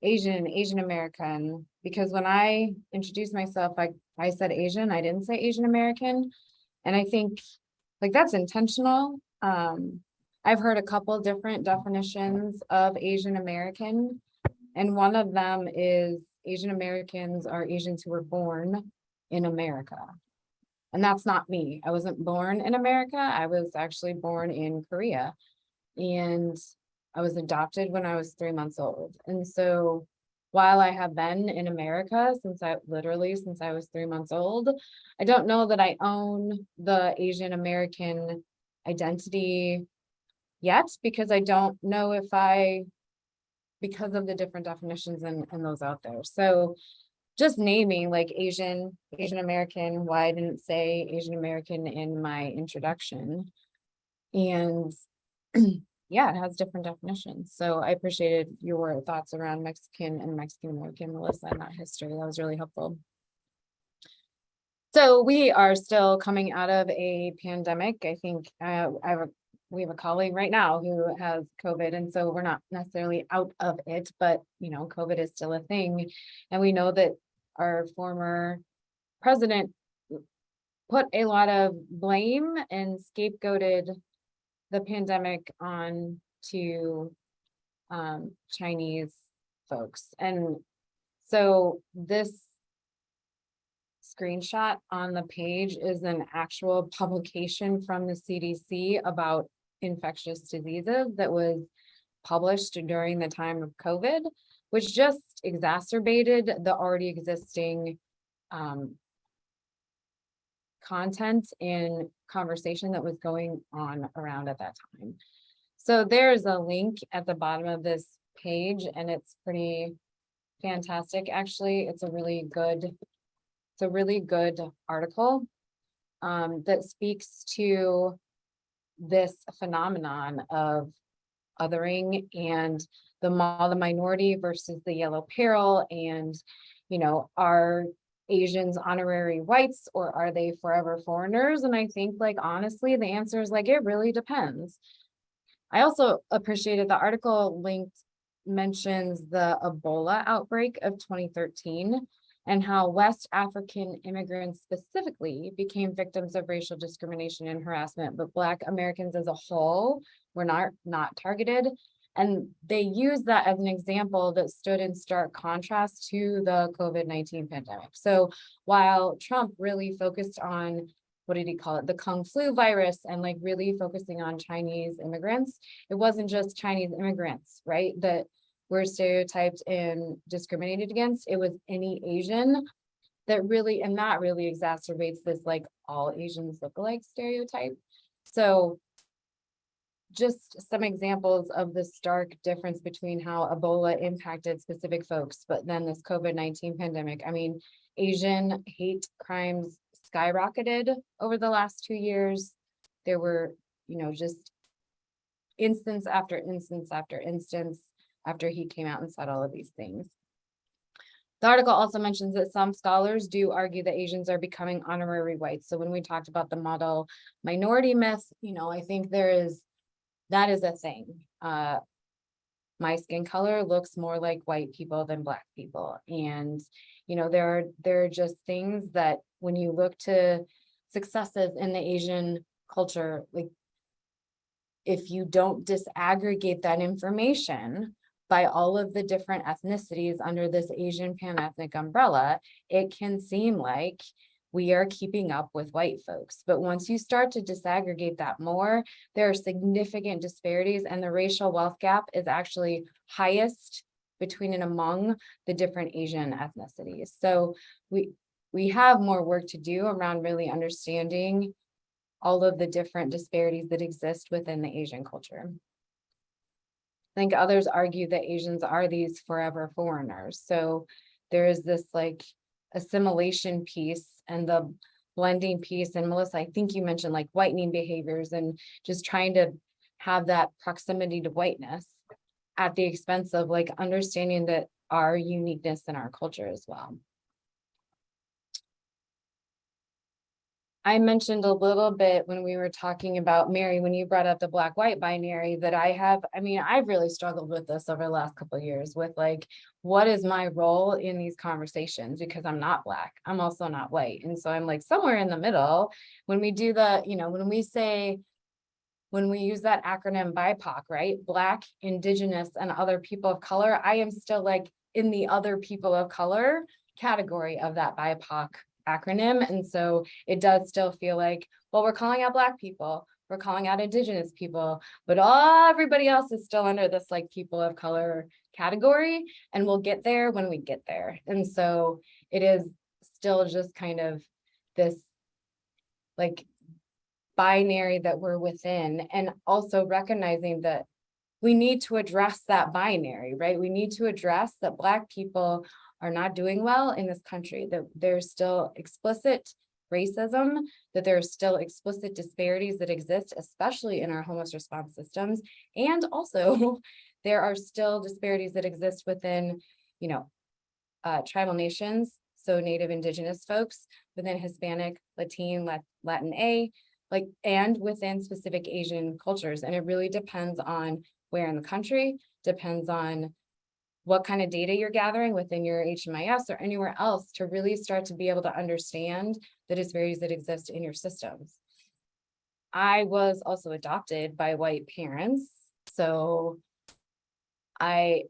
Asian American, because when I introduced myself, I said Asian, I didn't say Asian American. And I think like that's intentional. I've heard a couple different definitions of Asian American, and one of them is Asian Americans are Asians who were born in America. And that's not me. I wasn't born in America. I was actually born in Korea. And I was adopted when I was 3 months old. And so while I have been in America since I was 3 months old, I don't know that I own the Asian American identity yet, because I don't know if because of the different definitions and those out there. So just naming like Asian American, why I didn't say Asian American in my introduction. And yeah, it has different definitions. So I appreciated your thoughts around Mexican and Mexican American, Melissa, and that history. That was really helpful. So we are still coming out of a pandemic. I think we have a colleague right now who has COVID, and so we're not necessarily out of it, but you know, COVID is still a thing. And we know that our former president put a lot of blame and scapegoated the pandemic on to Chinese folks. And so this screenshot on the page is an actual publication from the CDC about infectious diseases that was published during the time of COVID, which just exacerbated the already existing content and conversation that was going on around at that time. So there's a link at the bottom of this page, and it's pretty fantastic. Actually, it's a really good article that speaks to this phenomenon of othering and the minority versus the yellow peril, and you know, are Asians honorary whites or are they forever foreigners? And I think, like, honestly, the answer is like, it really depends. I also appreciated the article linked mentions the Ebola outbreak of 2013 and how West African immigrants specifically became victims of racial discrimination and harassment, but Black Americans as a whole were not targeted. And they used that as an example that stood in stark contrast to the COVID-19 pandemic. So while Trump really focused on, what did he call it? The Kung flu virus, and like really focusing on Chinese immigrants, it wasn't just Chinese immigrants, right, that were stereotyped and discriminated against. It was any Asian that really, and that really exacerbates this like all Asians look alike stereotype. So just some examples of the stark difference between how Ebola impacted specific folks, but then this COVID-19 pandemic. I mean, Asian hate crimes skyrocketed over the last 2 years. There were, you know, just instance after instance after instance after he came out and said all of these things. The article also mentions that some scholars do argue that Asians are becoming honorary whites. So when we talked about the model minority myth, you know, I think that is a thing. My skin color looks more like white people than Black people. And, you know, there are just things that when you look to successes in the Asian culture, like if you don't disaggregate that information by all of the different ethnicities under this Asian pan-ethnic umbrella, it can seem like we are keeping up with white folks. But once you start to disaggregate that more, there are significant disparities, and the racial wealth gap is actually highest between and among the different Asian ethnicities. So we have more work to do around really understanding all of the different disparities that exist within the Asian culture. I think others argue that Asians are these forever foreigners. So there is this like assimilation piece and the blending piece. And Melissa, I think you mentioned like whitening behaviors and just trying to have that proximity to whiteness at the expense of like understanding that our uniqueness in our culture as well. I mentioned a little bit when we were talking about, Mary, when you brought up the Black-white binary, that I've really struggled with this over the last couple of years with like, what is my role in these conversations? Because I'm not Black, I'm also not white. And so I'm like somewhere in the middle when we do the, you know, when we use that acronym BIPOC, right? Black, Indigenous, and other people of color, I am still like in the other people of color category of that BIPOC acronym. And so it does still feel like, well, we're calling out Black people, we're calling out Indigenous people, but everybody else is still under this like people of color category, and we'll get there when we get there. And so it is still just kind of this like binary that we're within, and also recognizing that we need to address that binary, right? We need to address that Black people are not doing well in this country, that there's still explicit racism, that there are still explicit disparities that exist, especially in our homeless response systems. And also there are still disparities that exist within, you know, tribal nations, so Native Indigenous folks, within Hispanic, Latin A, like, and within specific Asian cultures. And it really depends on where in the country, depends on what kind of data you're gathering within your HMIS or anywhere else to really start to be able to understand the disparities that exist in your systems. I was also adopted by white parents, so I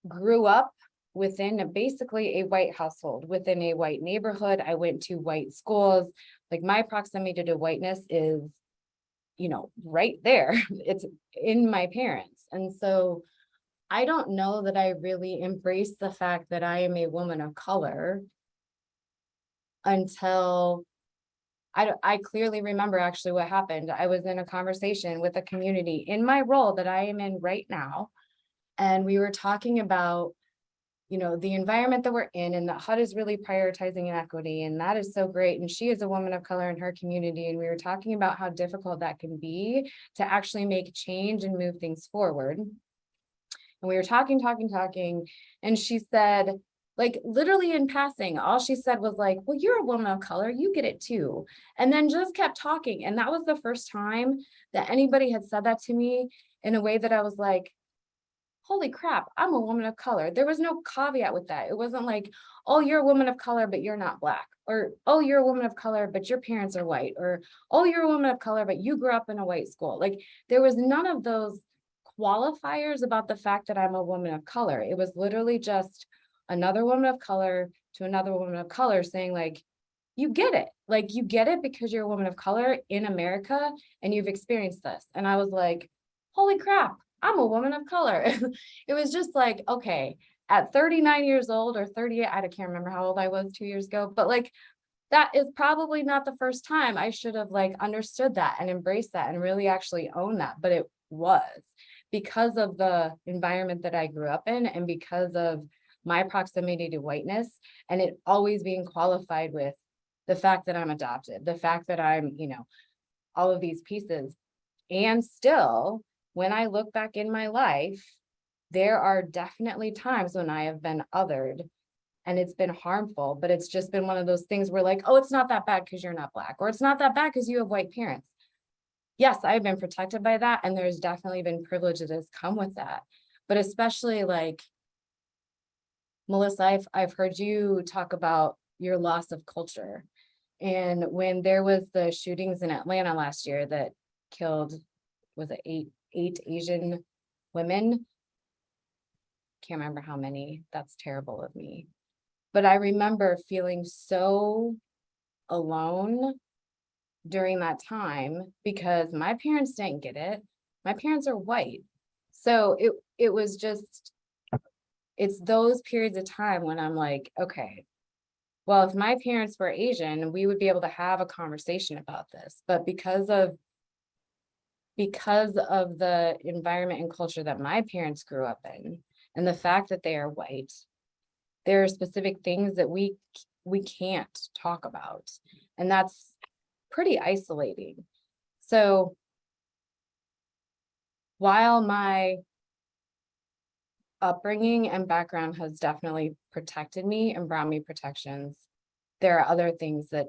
grew up within basically a white household, within a white neighborhood. I went to white schools. Like, my proximity to whiteness is, you know, right there. It's in my parents. And so I don't know that I really embraced the fact that I am a woman of color until I clearly remember actually what happened. I was in a conversation with a community in my role that I am in right now. And we were talking about, you know, the environment that we're in, and that HUD is really prioritizing inequity, and that is so great. And she is a woman of color in her community. And we were talking about how difficult that can be to actually make change and move things forward. And we were talking, and she said, like, literally in passing, all she said was like, well, you're a woman of color, you get it too. And then just kept talking. And that was the first time that anybody had said that to me in a way that I was like, holy crap, I'm a woman of color. There was no caveat with that. It wasn't like, oh, you're a woman of color, but you're not Black. Or, oh, you're a woman of color, but your parents are white. Or, oh, you're a woman of color, but you grew up in a white school. Like, there was none of those qualifiers about the fact that I'm a woman of color. It was literally just another woman of color to another woman of color saying, like, you get it. Like, you get it because you're a woman of color in America and you've experienced this. And I was like, holy crap, I'm a woman of color. It was just like, okay, at 39 years old or 38, I can't remember how old I was 2 years ago, but like, that is probably not the first time I should have like understood that and embraced that and really actually owned that. But it was because of the environment that I grew up in and because of my proximity to whiteness, and it always being qualified with the fact that I'm adopted, the fact that I'm, you know, all of these pieces. And still, when I look back in my life, there are definitely times when I have been othered and it's been harmful, but it's just been one of those things where like, oh, it's not that bad because you're not Black, or it's not that bad because you have white parents. Yes, I've been protected by that, and there's definitely been privilege that has come with that. But especially like, Melissa, I've heard you talk about your loss of culture. And when there was the shootings in Atlanta last year that killed, was it eight Asian women? Can't remember how many. That's terrible of me. But I remember feeling so alone during that time because my parents didn't get it. My parents are white. So it was just, it's those periods of time when I'm like, okay, well, if my parents were Asian, we would be able to have a conversation about this. But because of the environment and culture that my parents grew up in, and the fact that they are white, there are specific things that we can't talk about. And that's pretty isolating. So while my upbringing and background has definitely protected me and brought me protections, there are other things that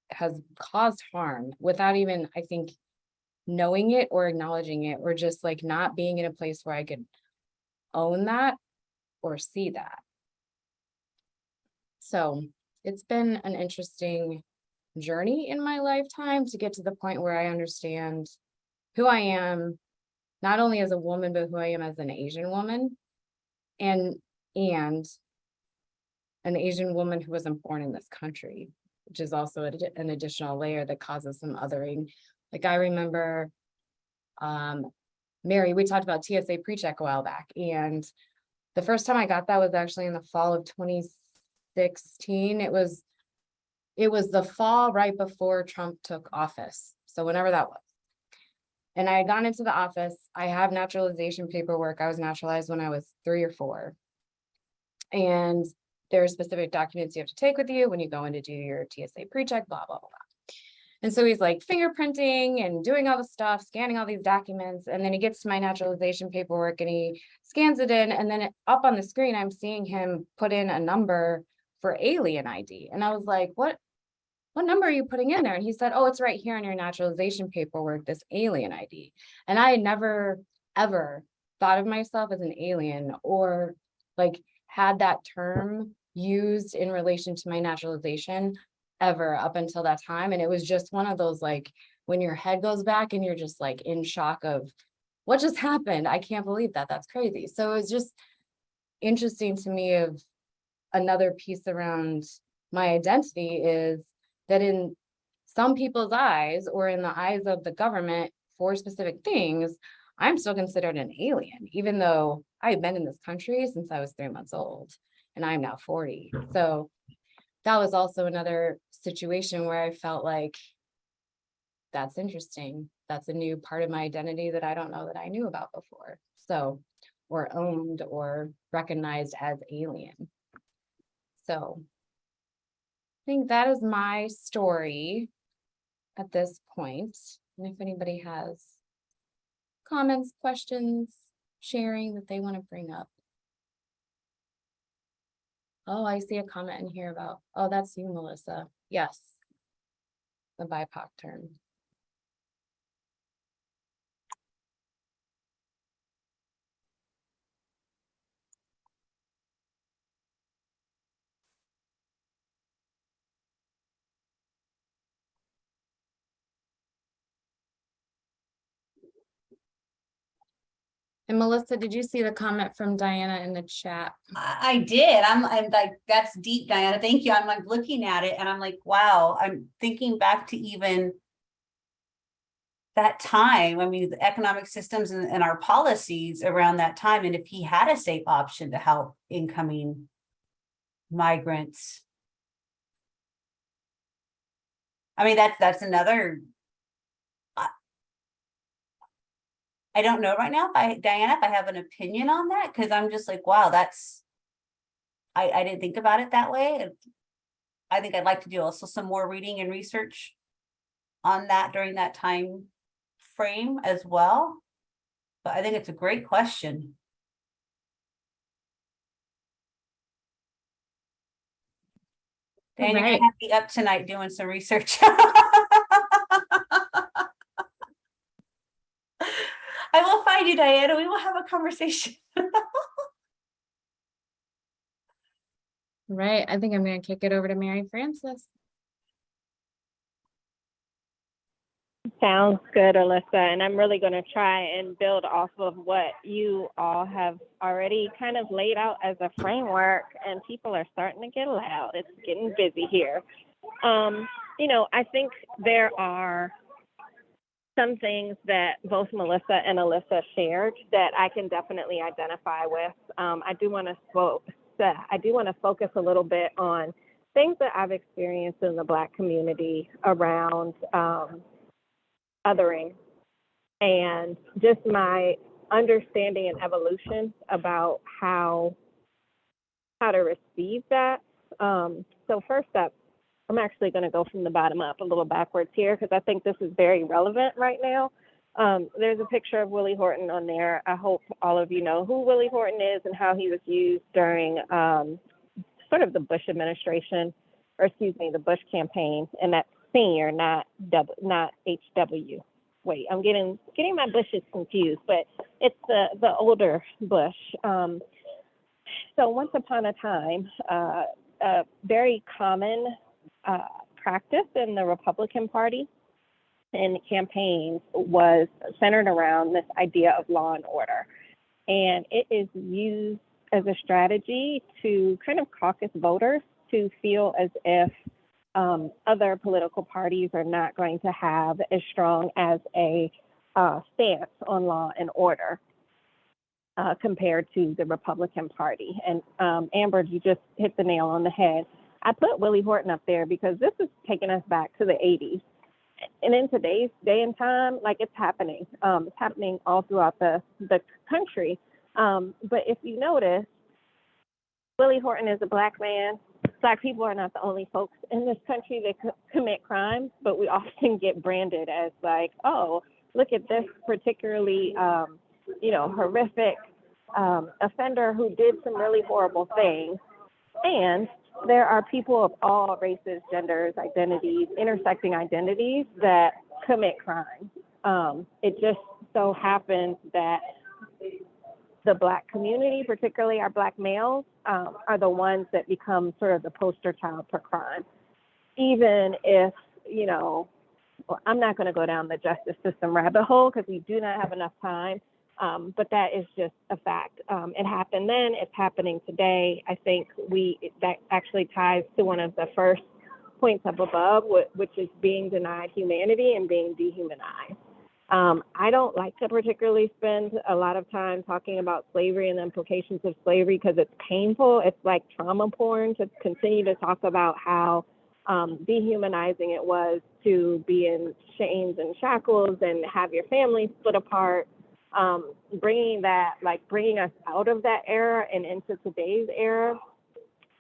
has caused harm without even, I think, knowing it or acknowledging it, or just like not being in a place where I could own that or see that. So it's been an interesting journey in my lifetime to get to the point where I understand who I am, not only as a woman, but who I am as an Asian woman, and an Asian woman who wasn't born in this country, which is also an additional layer that causes some othering. Like, I remember, Mary, we talked about TSA PreCheck a while back, and the first time I got that was actually in the fall of 2016. It was the fall right before Trump took office. So whenever that was. And I had gone into the office. I have naturalization paperwork. I was naturalized when I was 3 or 4. And there are specific documents you have to take with you when you go in to do your TSA PreCheck, blah, blah, blah. And so he's like fingerprinting and doing all the stuff, scanning all these documents. And then he gets to my naturalization paperwork and he scans it in. And then up on the screen, I'm seeing him put in a number for alien ID. And I was like, what what number are you putting in there? And he said, oh, it's right here on your naturalization paperwork, this alien ID. And I had never, ever thought of myself as an alien or like had that term used in relation to my naturalization ever up until that time. And it was just one of those, like, when your head goes back and you're just like in shock of what just happened. I can't believe that. That's crazy. So it was just interesting to me of another piece around my identity is that in some people's eyes or in the eyes of the government for specific things, I'm still considered an alien, even though I've been in this country since I was 3 months old and I'm now 40. So that was also another situation where I felt like, that's interesting. That's a new part of my identity that I don't know that I knew about before. So, or owned or recognized as alien. So I think that is my story at this point. And if anybody has comments, questions, sharing that they want to bring up. Oh, I see a comment in here about, oh, that's you, Melissa. Yes. The BIPOC term. And Melissa, did you see the comment from Diana in the chat? I did. I'm like, that's deep, Diana. Thank you. I'm like looking at it and I'm like, wow, I'm thinking back to even that time. I mean, the economic systems and our policies around that time. And if he had a safe option to help incoming migrants. I mean, that's another. I don't know right now, Diana, if I have an opinion on that, because I'm just like, wow, that's, I didn't think about it that way. I think I'd like to do also some more reading and research on that during that time frame as well. But I think it's a great question. Dan, you're gonna have to be up tonight doing some research. I will find you, Diana. We will have a conversation. Right. I think I'm going to kick it over to Mary Frances. Sounds good, Alyssa. And I'm really going to try and build off of what you all have already kind of laid out as a framework. And people are starting to get loud. It's getting busy here. You know, I think there are some things that both Melissa and Alyssa shared that I can definitely identify with. I do want to focus a little bit on things that I've experienced in the Black community around othering and just my understanding and evolution about how to receive that. So first up, I'm actually going to go from the bottom up a little backwards here because I think this is very relevant right now. There's a picture of Willie Horton on there. I hope all of you know who Willie Horton is and how he was used during sort of the Bush administration, or excuse me, the Bush campaign, and that's senior, not HW. Wait, I'm getting my Bushes confused, but it's the older Bush. So once upon a time, a very common practice in the Republican Party and campaigns was centered around this idea of law and order. And it is used as a strategy to kind of caucus voters to feel as if other political parties are not going to have as strong as a stance on law and order compared to the Republican Party. And Amber, you just hit the nail on the head. I put Willie Horton up there because this is taking us back to the 80s. And in today's day and time, like it's happening. It's happening all throughout the country. But if you notice, Willie Horton is a Black man. Black people are not the only folks in this country that commit crimes, but we often get branded as like, oh, look at this particularly, horrific offender who did some really horrible things. And there are people of all races, genders, identities, intersecting identities that commit crime. It just so happens that the Black community, particularly our Black males, are the ones that become sort of the poster child for crime. Even if, you know, well, I'm not going to go down the justice system rabbit hole because we do not have enough time, but that is just a fact. It happened then, it's happening today. I think that actually ties to one of the first points up above, which is being denied humanity and being dehumanized. I don't like to particularly spend a lot of time talking about slavery and the implications of slavery because it's painful. It's like trauma porn to continue to talk about how dehumanizing it was to be in chains and shackles and have your family split apart. Bringing us out of that era and into today's era.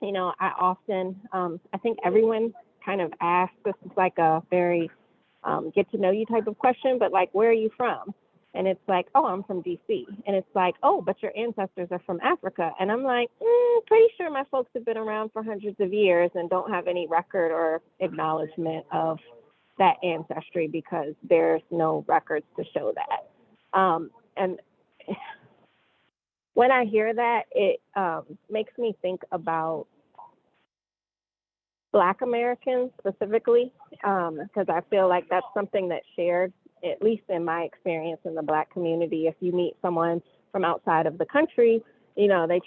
You know, I often, I think everyone kind of asks, this is like a very get to know you type of question, but like, where are you from? And it's like, oh, I'm from DC. And it's like, oh, but your ancestors are from Africa. And I'm like, pretty sure my folks have been around for hundreds of years and don't have any record or acknowledgement of that ancestry because there's no records to show that. And when I hear that, it makes me think about Black Americans specifically, because I feel like that's something that's shared, at least in my experience in the Black community. If you meet someone from outside of the country, you know, they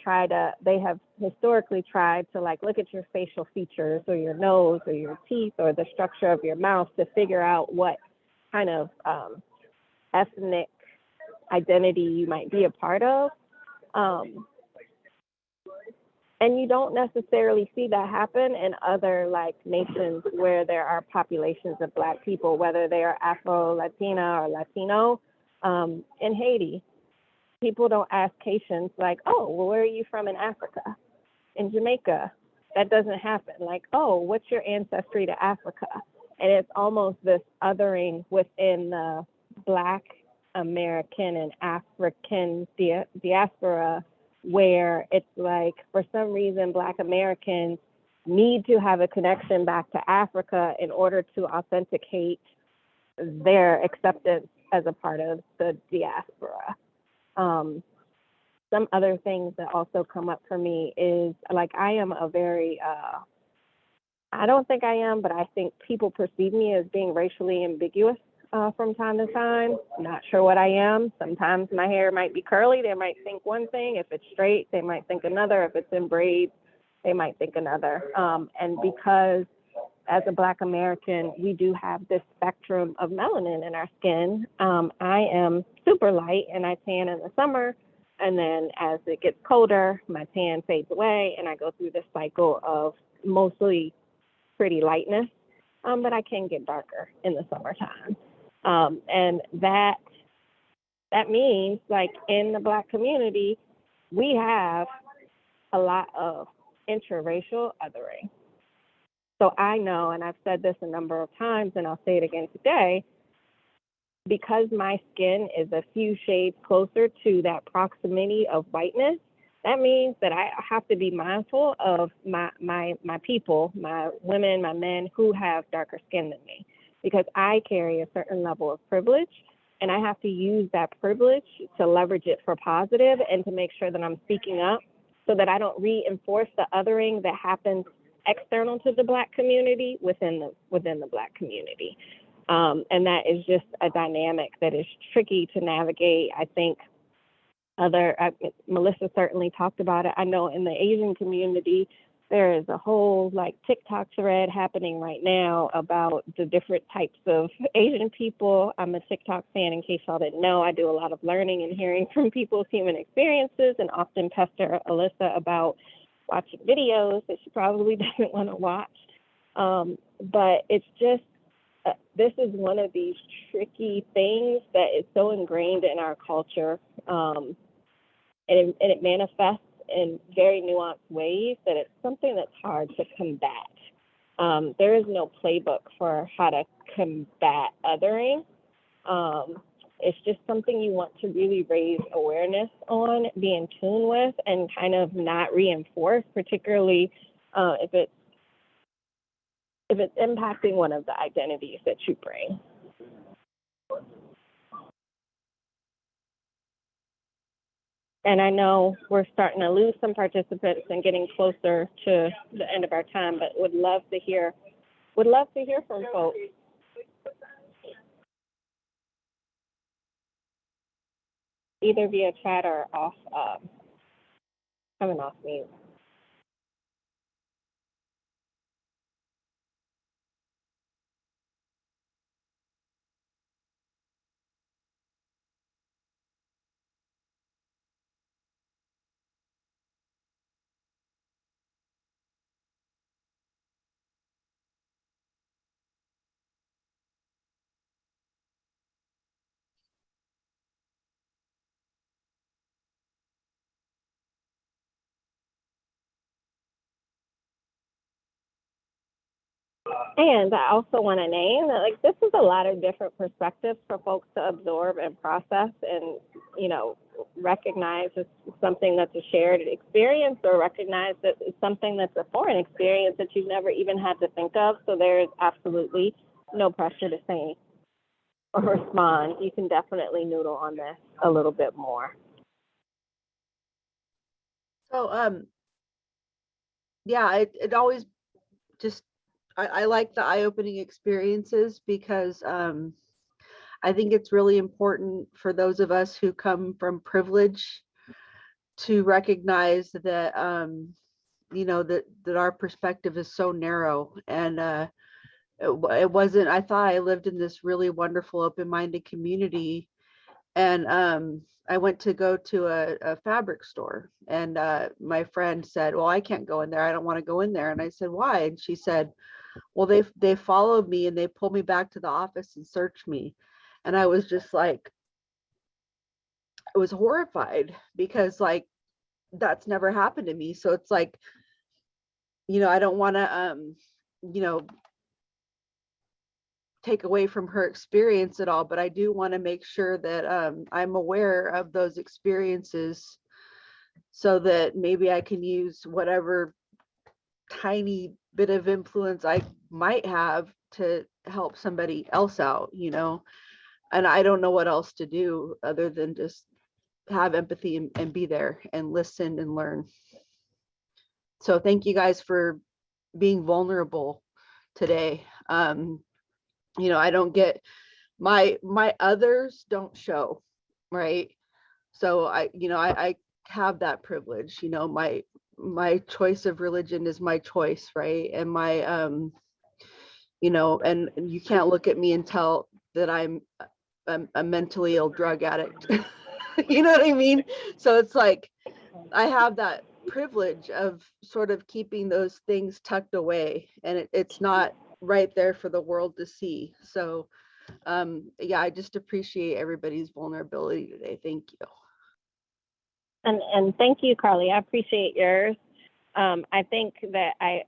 have historically tried to like look at your facial features or your nose or your teeth or the structure of your mouth to figure out what kind of ethnic identity you might be a part of. And you don't necessarily see that happen in other like nations where there are populations of Black people, whether they are Afro, Latina, or Latino. In Haiti, people don't ask Haitians like, oh, well, where are you from in Africa? In Jamaica, that doesn't happen. Like, oh, what's your ancestry to Africa? And it's almost this othering within the Black American and African diaspora, where it's like, for some reason, Black Americans need to have a connection back to Africa in order to authenticate their acceptance as a part of the diaspora. Some other things that also come up for me is like, I am a very, I don't think I am, but I think people perceive me as being racially ambiguous from time to time. Not sure what I am. Sometimes my hair might be curly. They might think one thing. If it's straight, they might think another. If it's in braids, they might think another. And because as a Black American, we do have this spectrum of melanin in our skin. I am super light and I tan in the summer. And then as it gets colder, my tan fades away and I go through this cycle of mostly pretty lightness. But I can get darker in the summertime. And that means, like, in the Black community, we have a lot of interracial othering. So I know, and I've said this a number of times, and I'll say it again today, because my skin is a few shades closer to that proximity of whiteness, that means that I have to be mindful of my people, my women, my men who have darker skin than me, because I carry a certain level of privilege and I have to use that privilege to leverage it for positive and to make sure that I'm speaking up so that I don't reinforce the othering that happens external to the Black community within the Black community. And that is just a dynamic that is tricky to navigate. I think Melissa certainly talked about it. I know in the Asian community, there is a whole like TikTok thread happening right now about the different types of Asian people. I'm a TikTok fan, in case y'all didn't know. I do a lot of learning and hearing from people's human experiences and often pester Alyssa about watching videos that she probably doesn't want to watch. But it's just, this is one of these tricky things that is so ingrained in our culture. And it manifests in very nuanced ways that it's something that's hard to combat. There is no playbook for how to combat othering. It's just something you want to really raise awareness on, be in tune with, and kind of not reinforce, particularly if it's impacting one of the identities that you bring. And I know we're starting to lose some participants and getting closer to the end of our time, but would love to hear from folks. Either via chat or off, coming off mute. And I also want to name that, like, this is a lot of different perspectives for folks to absorb and process and, you know, recognize as something that's a shared experience, or recognize that it's something that's a foreign experience that you've never even had to think of. So there's absolutely no pressure to say or respond. You can definitely noodle on this a little bit more. So, yeah, it always just, I like the eye-opening experiences because I think it's really important for those of us who come from privilege to recognize that, you know, that our perspective is so narrow. And it wasn't, I thought I lived in this really wonderful, open-minded community. And I went to go to a fabric store, and my friend said, well, I can't go in there. I don't want to go in there. And I said, why? And she said, well, they followed me and they pulled me back to the office and searched me. And I was just like, I was horrified because, like, that's never happened to me. So it's like, you know, I don't want to, you know, take away from her experience at all, but I do want to make sure that I'm aware of those experiences so that maybe I can use whatever tiny bit of influence I might have to help somebody else out, you know. And I don't know what else to do other than just have empathy and be there and listen and learn. So thank you guys for being vulnerable today. You know, I don't get my others don't show, right? So I, you know, I have that privilege, you know, my choice of religion is my choice, right? And my you know, and you can't look at me and tell that I'm a mentally ill drug addict. You know what I mean? So it's like I have that privilege of sort of keeping those things tucked away, and it's not right there for the world to see. So yeah, I just appreciate everybody's vulnerability today. Thank you. And thank you, Carly. I appreciate yours. I think that I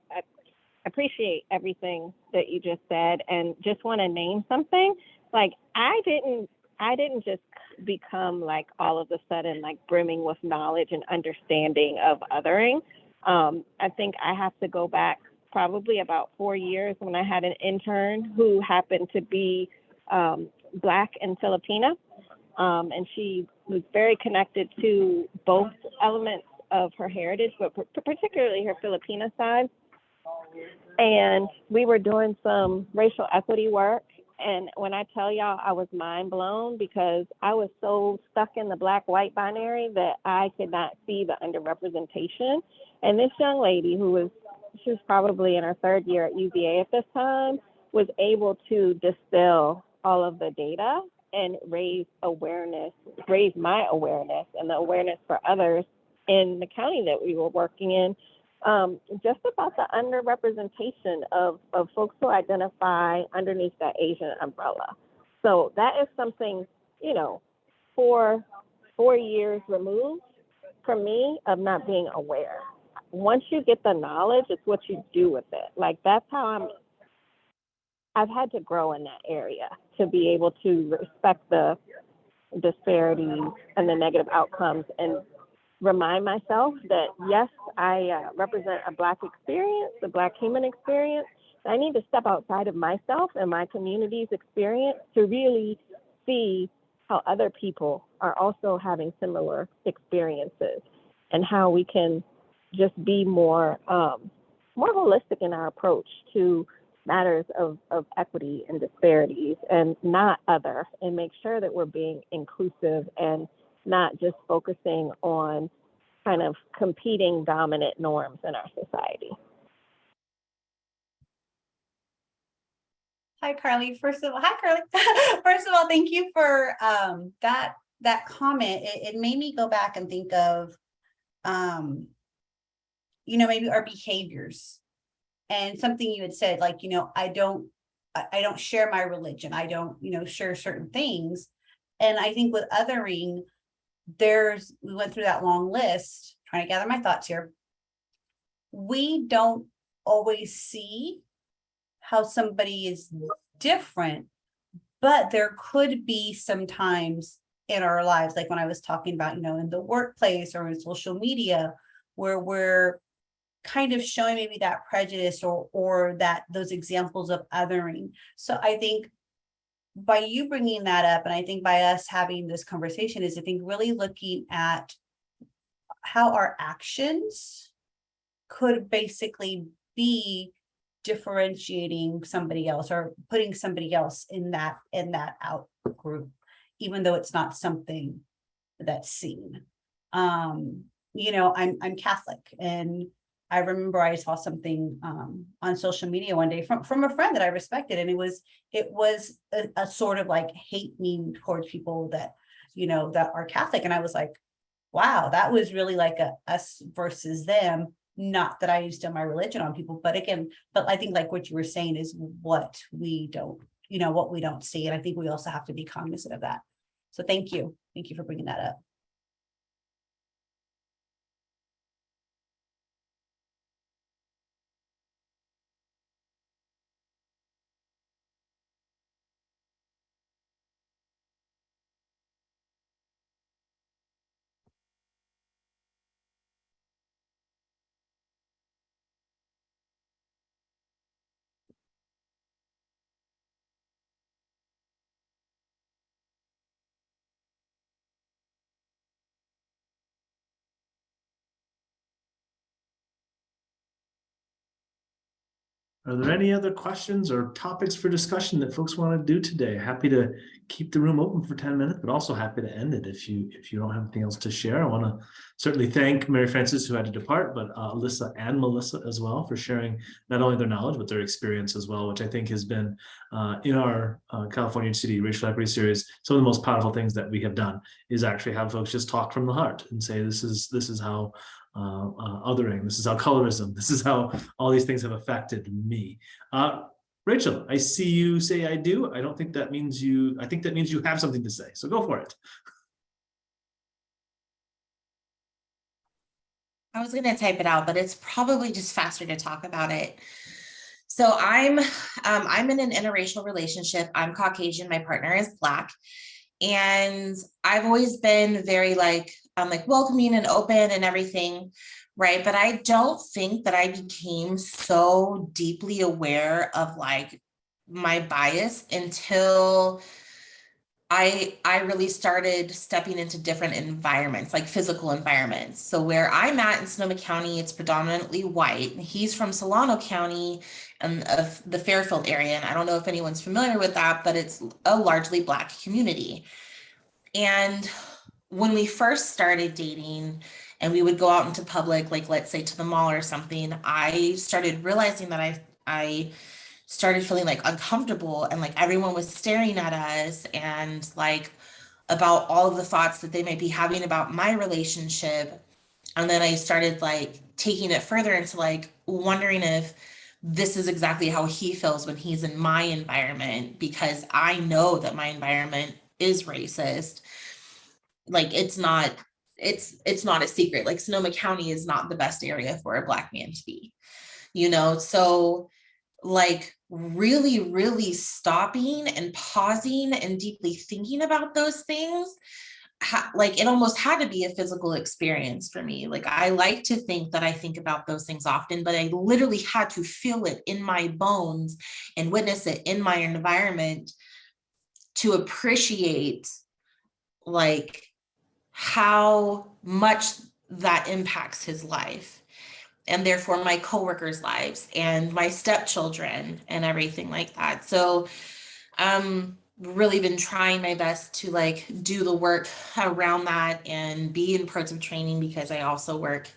appreciate everything that you just said, and just want to name something. Like, I didn't just become, like, all of a sudden, like, brimming with knowledge and understanding of othering. I think I have to go back probably about 4 years when I had an intern who happened to be Black and Filipina. And she was very connected to both elements of her heritage, but particularly her Filipina side. And we were doing some racial equity work. And when I tell y'all, I was mind blown because I was so stuck in the Black-white binary that I could not see the underrepresentation. And this young lady she was probably in her third year at UVA at this time, was able to distill all of the data and raise my awareness and the awareness for others in the county that we were working in, just about the underrepresentation of folks who identify underneath that Asian umbrella. So that is something, you know, 4 years removed from me of not being aware. Once you get the knowledge, it's what you do with it. Like, that's how I've had to grow in that area to be able to respect the disparities and the negative outcomes and remind myself that yes, I represent a Black experience, a Black human experience. I need to step outside of myself and my community's experience to really see how other people are also having similar experiences, and how we can just be more holistic in our approach to matters of equity and disparities, and not other, and make sure that we're being inclusive and not just focusing on kind of competing dominant norms in our society. Hi, Carly. Hi, Carly. First of all, thank you for that comment. It made me go back and think of, maybe our behaviors, and something you had said, like, I don't share my religion. I don't, share certain things. And I think with othering, we went through that long list, trying to gather my thoughts here. We don't always see how somebody is different, but there could be some times in our lives, like when I was talking about, in the workplace or in social media, where we're kind of showing maybe that prejudice or that those examples of othering. So I think by you bringing that up, and I think by us having this conversation, is I think really looking at how our actions could basically be differentiating somebody else or putting somebody else in that out group, even though it's not something that's seen. I'm Catholic, and I remember I saw something on social media one day from a friend that I respected, and it was a sort of like hate meme towards people that that are Catholic, and I was like, wow, that was really like a us versus them. Not that I used to my religion on people, but I think like what you were saying is what we don't see, and I think we also have to be cognizant of that. So thank you for bringing that up. Are there any other questions or topics for discussion that folks want to do today? Happy to keep the room open for 10 minutes, but also happy to end it if you don't have anything else to share. I want to certainly thank Mary Frances, who had to depart, but Alyssa and Melissa as well for sharing not only their knowledge, but their experience as well, which I think has been in our California City Racial Equity Series, some of the most powerful things that we have done is actually have folks just talk from the heart and say, this is how othering, this is how colorism, this is how all these things have affected me. Rachel, I see you say I do. I don't think that means you, I think that means you have something to say. So go for it. I was going to type it out, but it's probably just faster to talk about it. So I'm in an interracial relationship. I'm Caucasian. My partner is Black. And I've always been very like welcoming and open and everything, right? But I don't think that I became so deeply aware of like my bias until I really started stepping into different environments, like physical environments. So where I'm at in Sonoma County, it's predominantly white. He's from Solano County and of the Fairfield area. And I don't know if anyone's familiar with that, but it's a largely Black community. And when we first started dating and we would go out into public, like let's say to the mall or something, I started realizing that I started feeling like uncomfortable and like everyone was staring at us and like about all of the thoughts that they might be having about my relationship. And then I started like taking it further into like wondering if this is exactly how he feels when he's in my environment, because I know that my environment is racist. Like it's not a secret. Like Sonoma County is not the best area for a Black man to be, so like really, really stopping and pausing and deeply thinking about those things like it almost had to be a physical experience for me. Like I like to think that I think about those things often, but I literally had to feel it in my bones and witness it in my environment to appreciate like how much that impacts his life, and therefore my coworkers' lives and my stepchildren and everything like that. So really been trying my best to like do the work around that and be in parts of training, because I also work,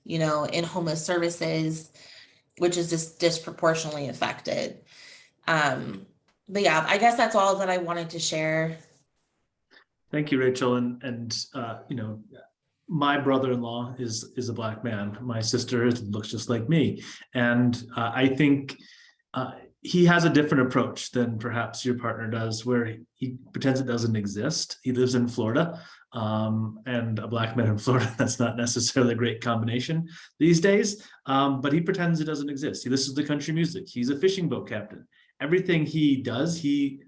you know, in homeless services, which is just disproportionately affected. But yeah, I guess that's all that I wanted to share. Thank you, Rachel. And you know, my brother-in-law is a Black man. My sister looks just like me. And I think he has a different approach than perhaps your partner does, where he pretends it doesn't exist. He lives in Florida, and a Black man in Florida, that's not necessarily a great combination these days, but he pretends it doesn't exist. He listens to country music. He's a fishing boat captain. Everything he does, he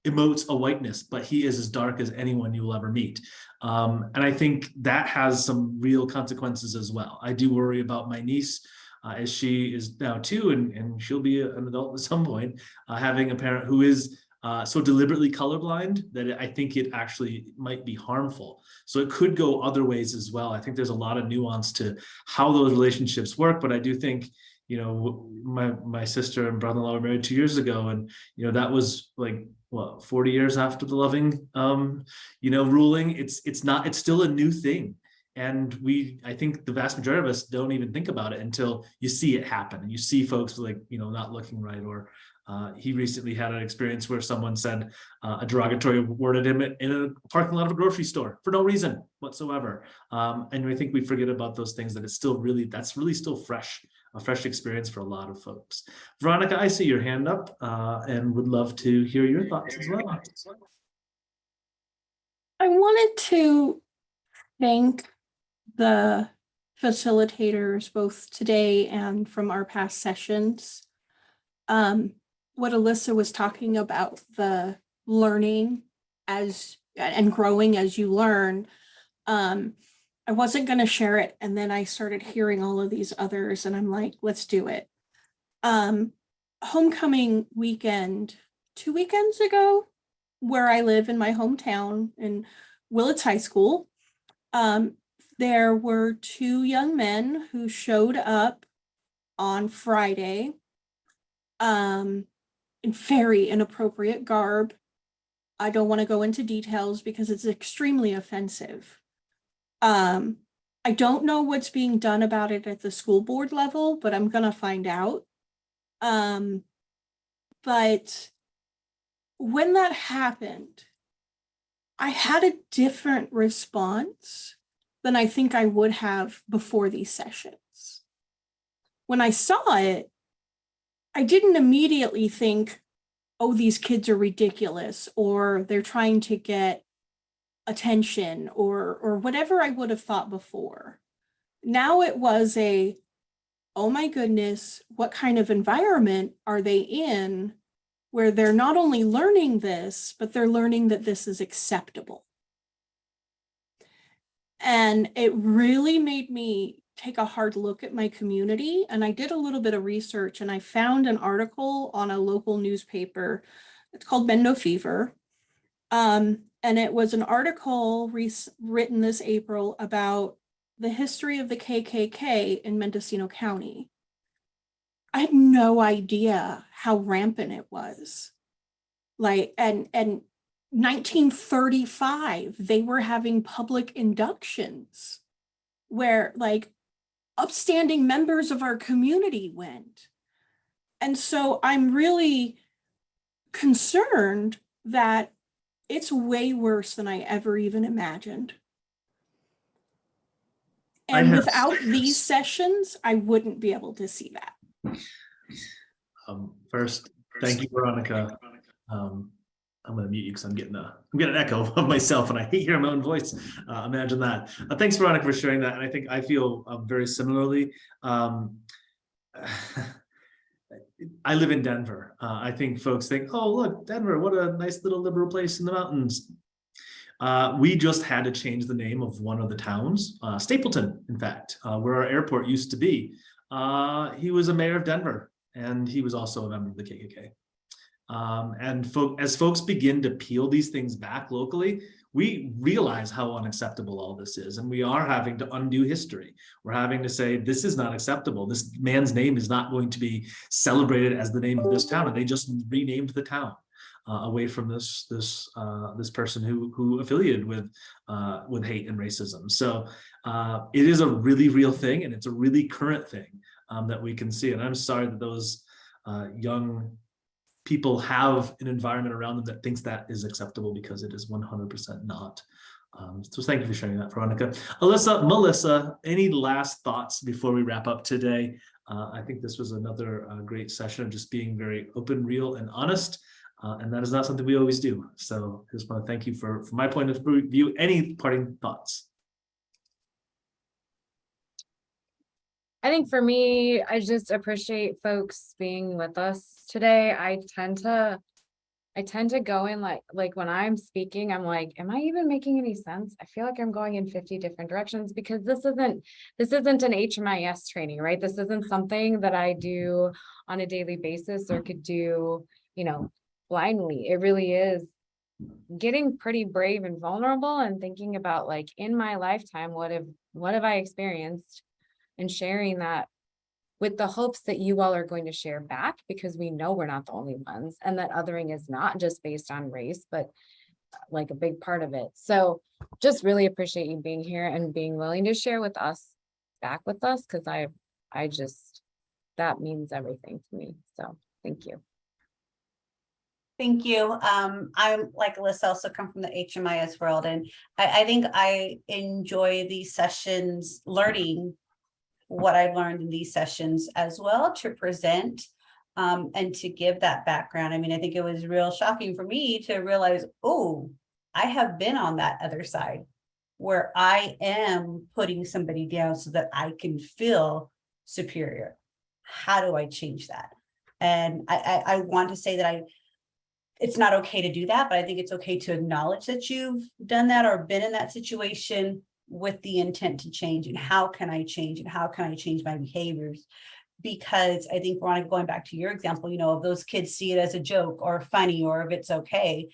emotes a whiteness, but he is as dark as anyone you will ever meet. And I think that has some real consequences as well. I do worry about my niece, as she is now 2, and she'll be an adult at some point, having a parent who is so deliberately colorblind that I think it actually might be harmful. So it could go other ways as well. I think there's a lot of nuance to how those relationships work, but I do think, you know, my sister and brother-in-law were married 2 years ago, and you know that was like what, 40 years after the Loving you know, ruling. It's still a new thing, and I think the vast majority of us don't even think about it until you see it happen, and you see folks like, you know, not looking right. Or he recently had an experience where someone said a derogatory word at him in a parking lot of a grocery store for no reason whatsoever. And I think we forget about those things, that it's still that's really still fresh, a fresh experience for a lot of folks. Veronica, I see your hand up and would love to hear your thoughts as well. I wanted to thank the facilitators both today and from our past sessions. What Alyssa was talking about, the learning as and growing as you learn. I wasn't going to share it, and then I started hearing all of these others, and I'm like, let's do it. Homecoming weekend 2 weekends ago, where I live in my hometown in Willits High School, there were 2 young men who showed up on Friday in very inappropriate garb. I don't want to go into details because it's extremely offensive. I don't know what's being done about it at the school board level, but I'm gonna find out. But when that happened, I had a different response than I think I would have before these sessions. When I saw it, I didn't immediately think, oh, these kids are ridiculous, or they're trying to get attention, or whatever I would have thought before. Now it was oh my goodness, what kind of environment are they in where they're not only learning this, but they're learning that this is acceptable. And it really made me take a hard look at my community. And I did a little bit of research, and I found an article on a local newspaper. It's called Bendo Fever. And it was an article written this April about the history of the KKK in Mendocino County. I had no idea how rampant it was. Like, and 1935, they were having public inductions where like upstanding members of our community went. And so I'm really concerned that it's way worse than I ever even imagined. And without these sessions, I wouldn't be able to see that. First, thank you, Veronica. I'm going to mute you because I'm getting an echo of myself, and I hate hearing my own voice. Imagine that. Thanks, Veronica, for sharing that. And I think I feel very similarly. I live in Denver. I think folks think, oh, look, Denver, what a nice little liberal place in the mountains. We just had to change the name of one of the towns, Stapleton, in fact, where our airport used to be. He was a mayor of Denver, and he was also a member of the KKK. As folks begin to peel these things back locally, we realize how unacceptable all this is, and we are having to undo history. We're having to say, this is not acceptable. This man's name is not going to be celebrated as the name of this town, and they just renamed the town away from this person who affiliated with hate and racism. So it is a really real thing, and it's a really current thing that we can see. And I'm sorry that those young people have an environment around them that thinks that is acceptable, because it is 100% not. So thank you for sharing that, Veronica. Alyssa, Melissa, any last thoughts before we wrap up today? I think this was another great session of just being very open, real, and honest. And that is not something we always do. So I just want to thank you for my point of view. Any parting thoughts? I think for me, I just appreciate folks being with us today. I tend to go in like when I'm speaking, I'm like, am I even making any sense? I feel like I'm going in 50 different directions, because this isn't an HMIS training, right? This isn't something that I do on a daily basis or could do, blindly. It really is getting pretty brave and vulnerable and thinking about, like, in my lifetime, what have I experienced, and sharing that with the hopes that you all are going to share back, because we know we're not the only ones, and that othering is not just based on race, but like a big part of it. So just really appreciate you being here and being willing to share with us, back with us, because I just, that means everything to me. So thank you. Thank you. I'm like Alyssa, also come from the HMIS world, and I think I enjoy these sessions, learning what I've learned in these sessions as well, to present and to give that background. I mean, I think it was real shocking for me to realize, oh, I have been on that other side where I am putting somebody down so that I can feel superior. How do I change that? And I want to say that it's not okay to do that, but I think it's okay to acknowledge that you've done that or been in that situation with the intent to change. And how can I change, and how can I change my behaviors? Because I think, Veronica, going back to your example, if those kids see it as a joke or funny, or if it's okay,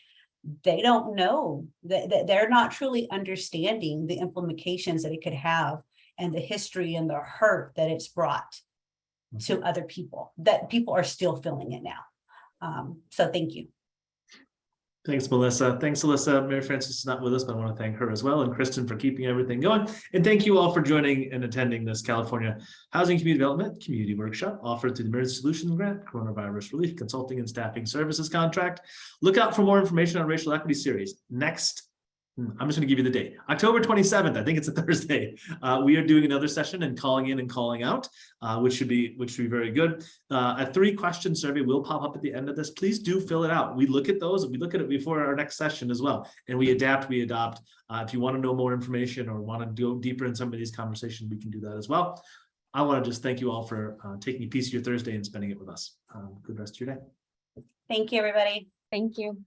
they don't know that they're not truly understanding the implications that it could have, and the history and the hurt that it's brought to other people, that people are still feeling it now. So thank you. Thanks, Melissa. Thanks, Alyssa. Mary Frances is not with us, but I want to thank her as well, and Kristen for keeping everything going. And thank you all for joining and attending this California Housing Community Development Community Workshop offered through the Emergency Solutions Grant, Coronavirus Relief Consulting and Staffing Services Contract. Look out for more information on Racial Equity Series. Next, I'm just going to give you the date, October 27th. I think it's a Thursday. We are doing another session and calling in and calling out, which should be very good. A 3-question survey will pop up at the end of this. Please do fill it out. We look at those. We look at it before our next session as well, and we adapt, we adopt. If you want to know more information or want to go deeper in some of these conversations, we can do that as well. I want to just thank you all for taking a piece of your Thursday and spending it with us. Good rest of your day. Thank you, everybody. Thank you.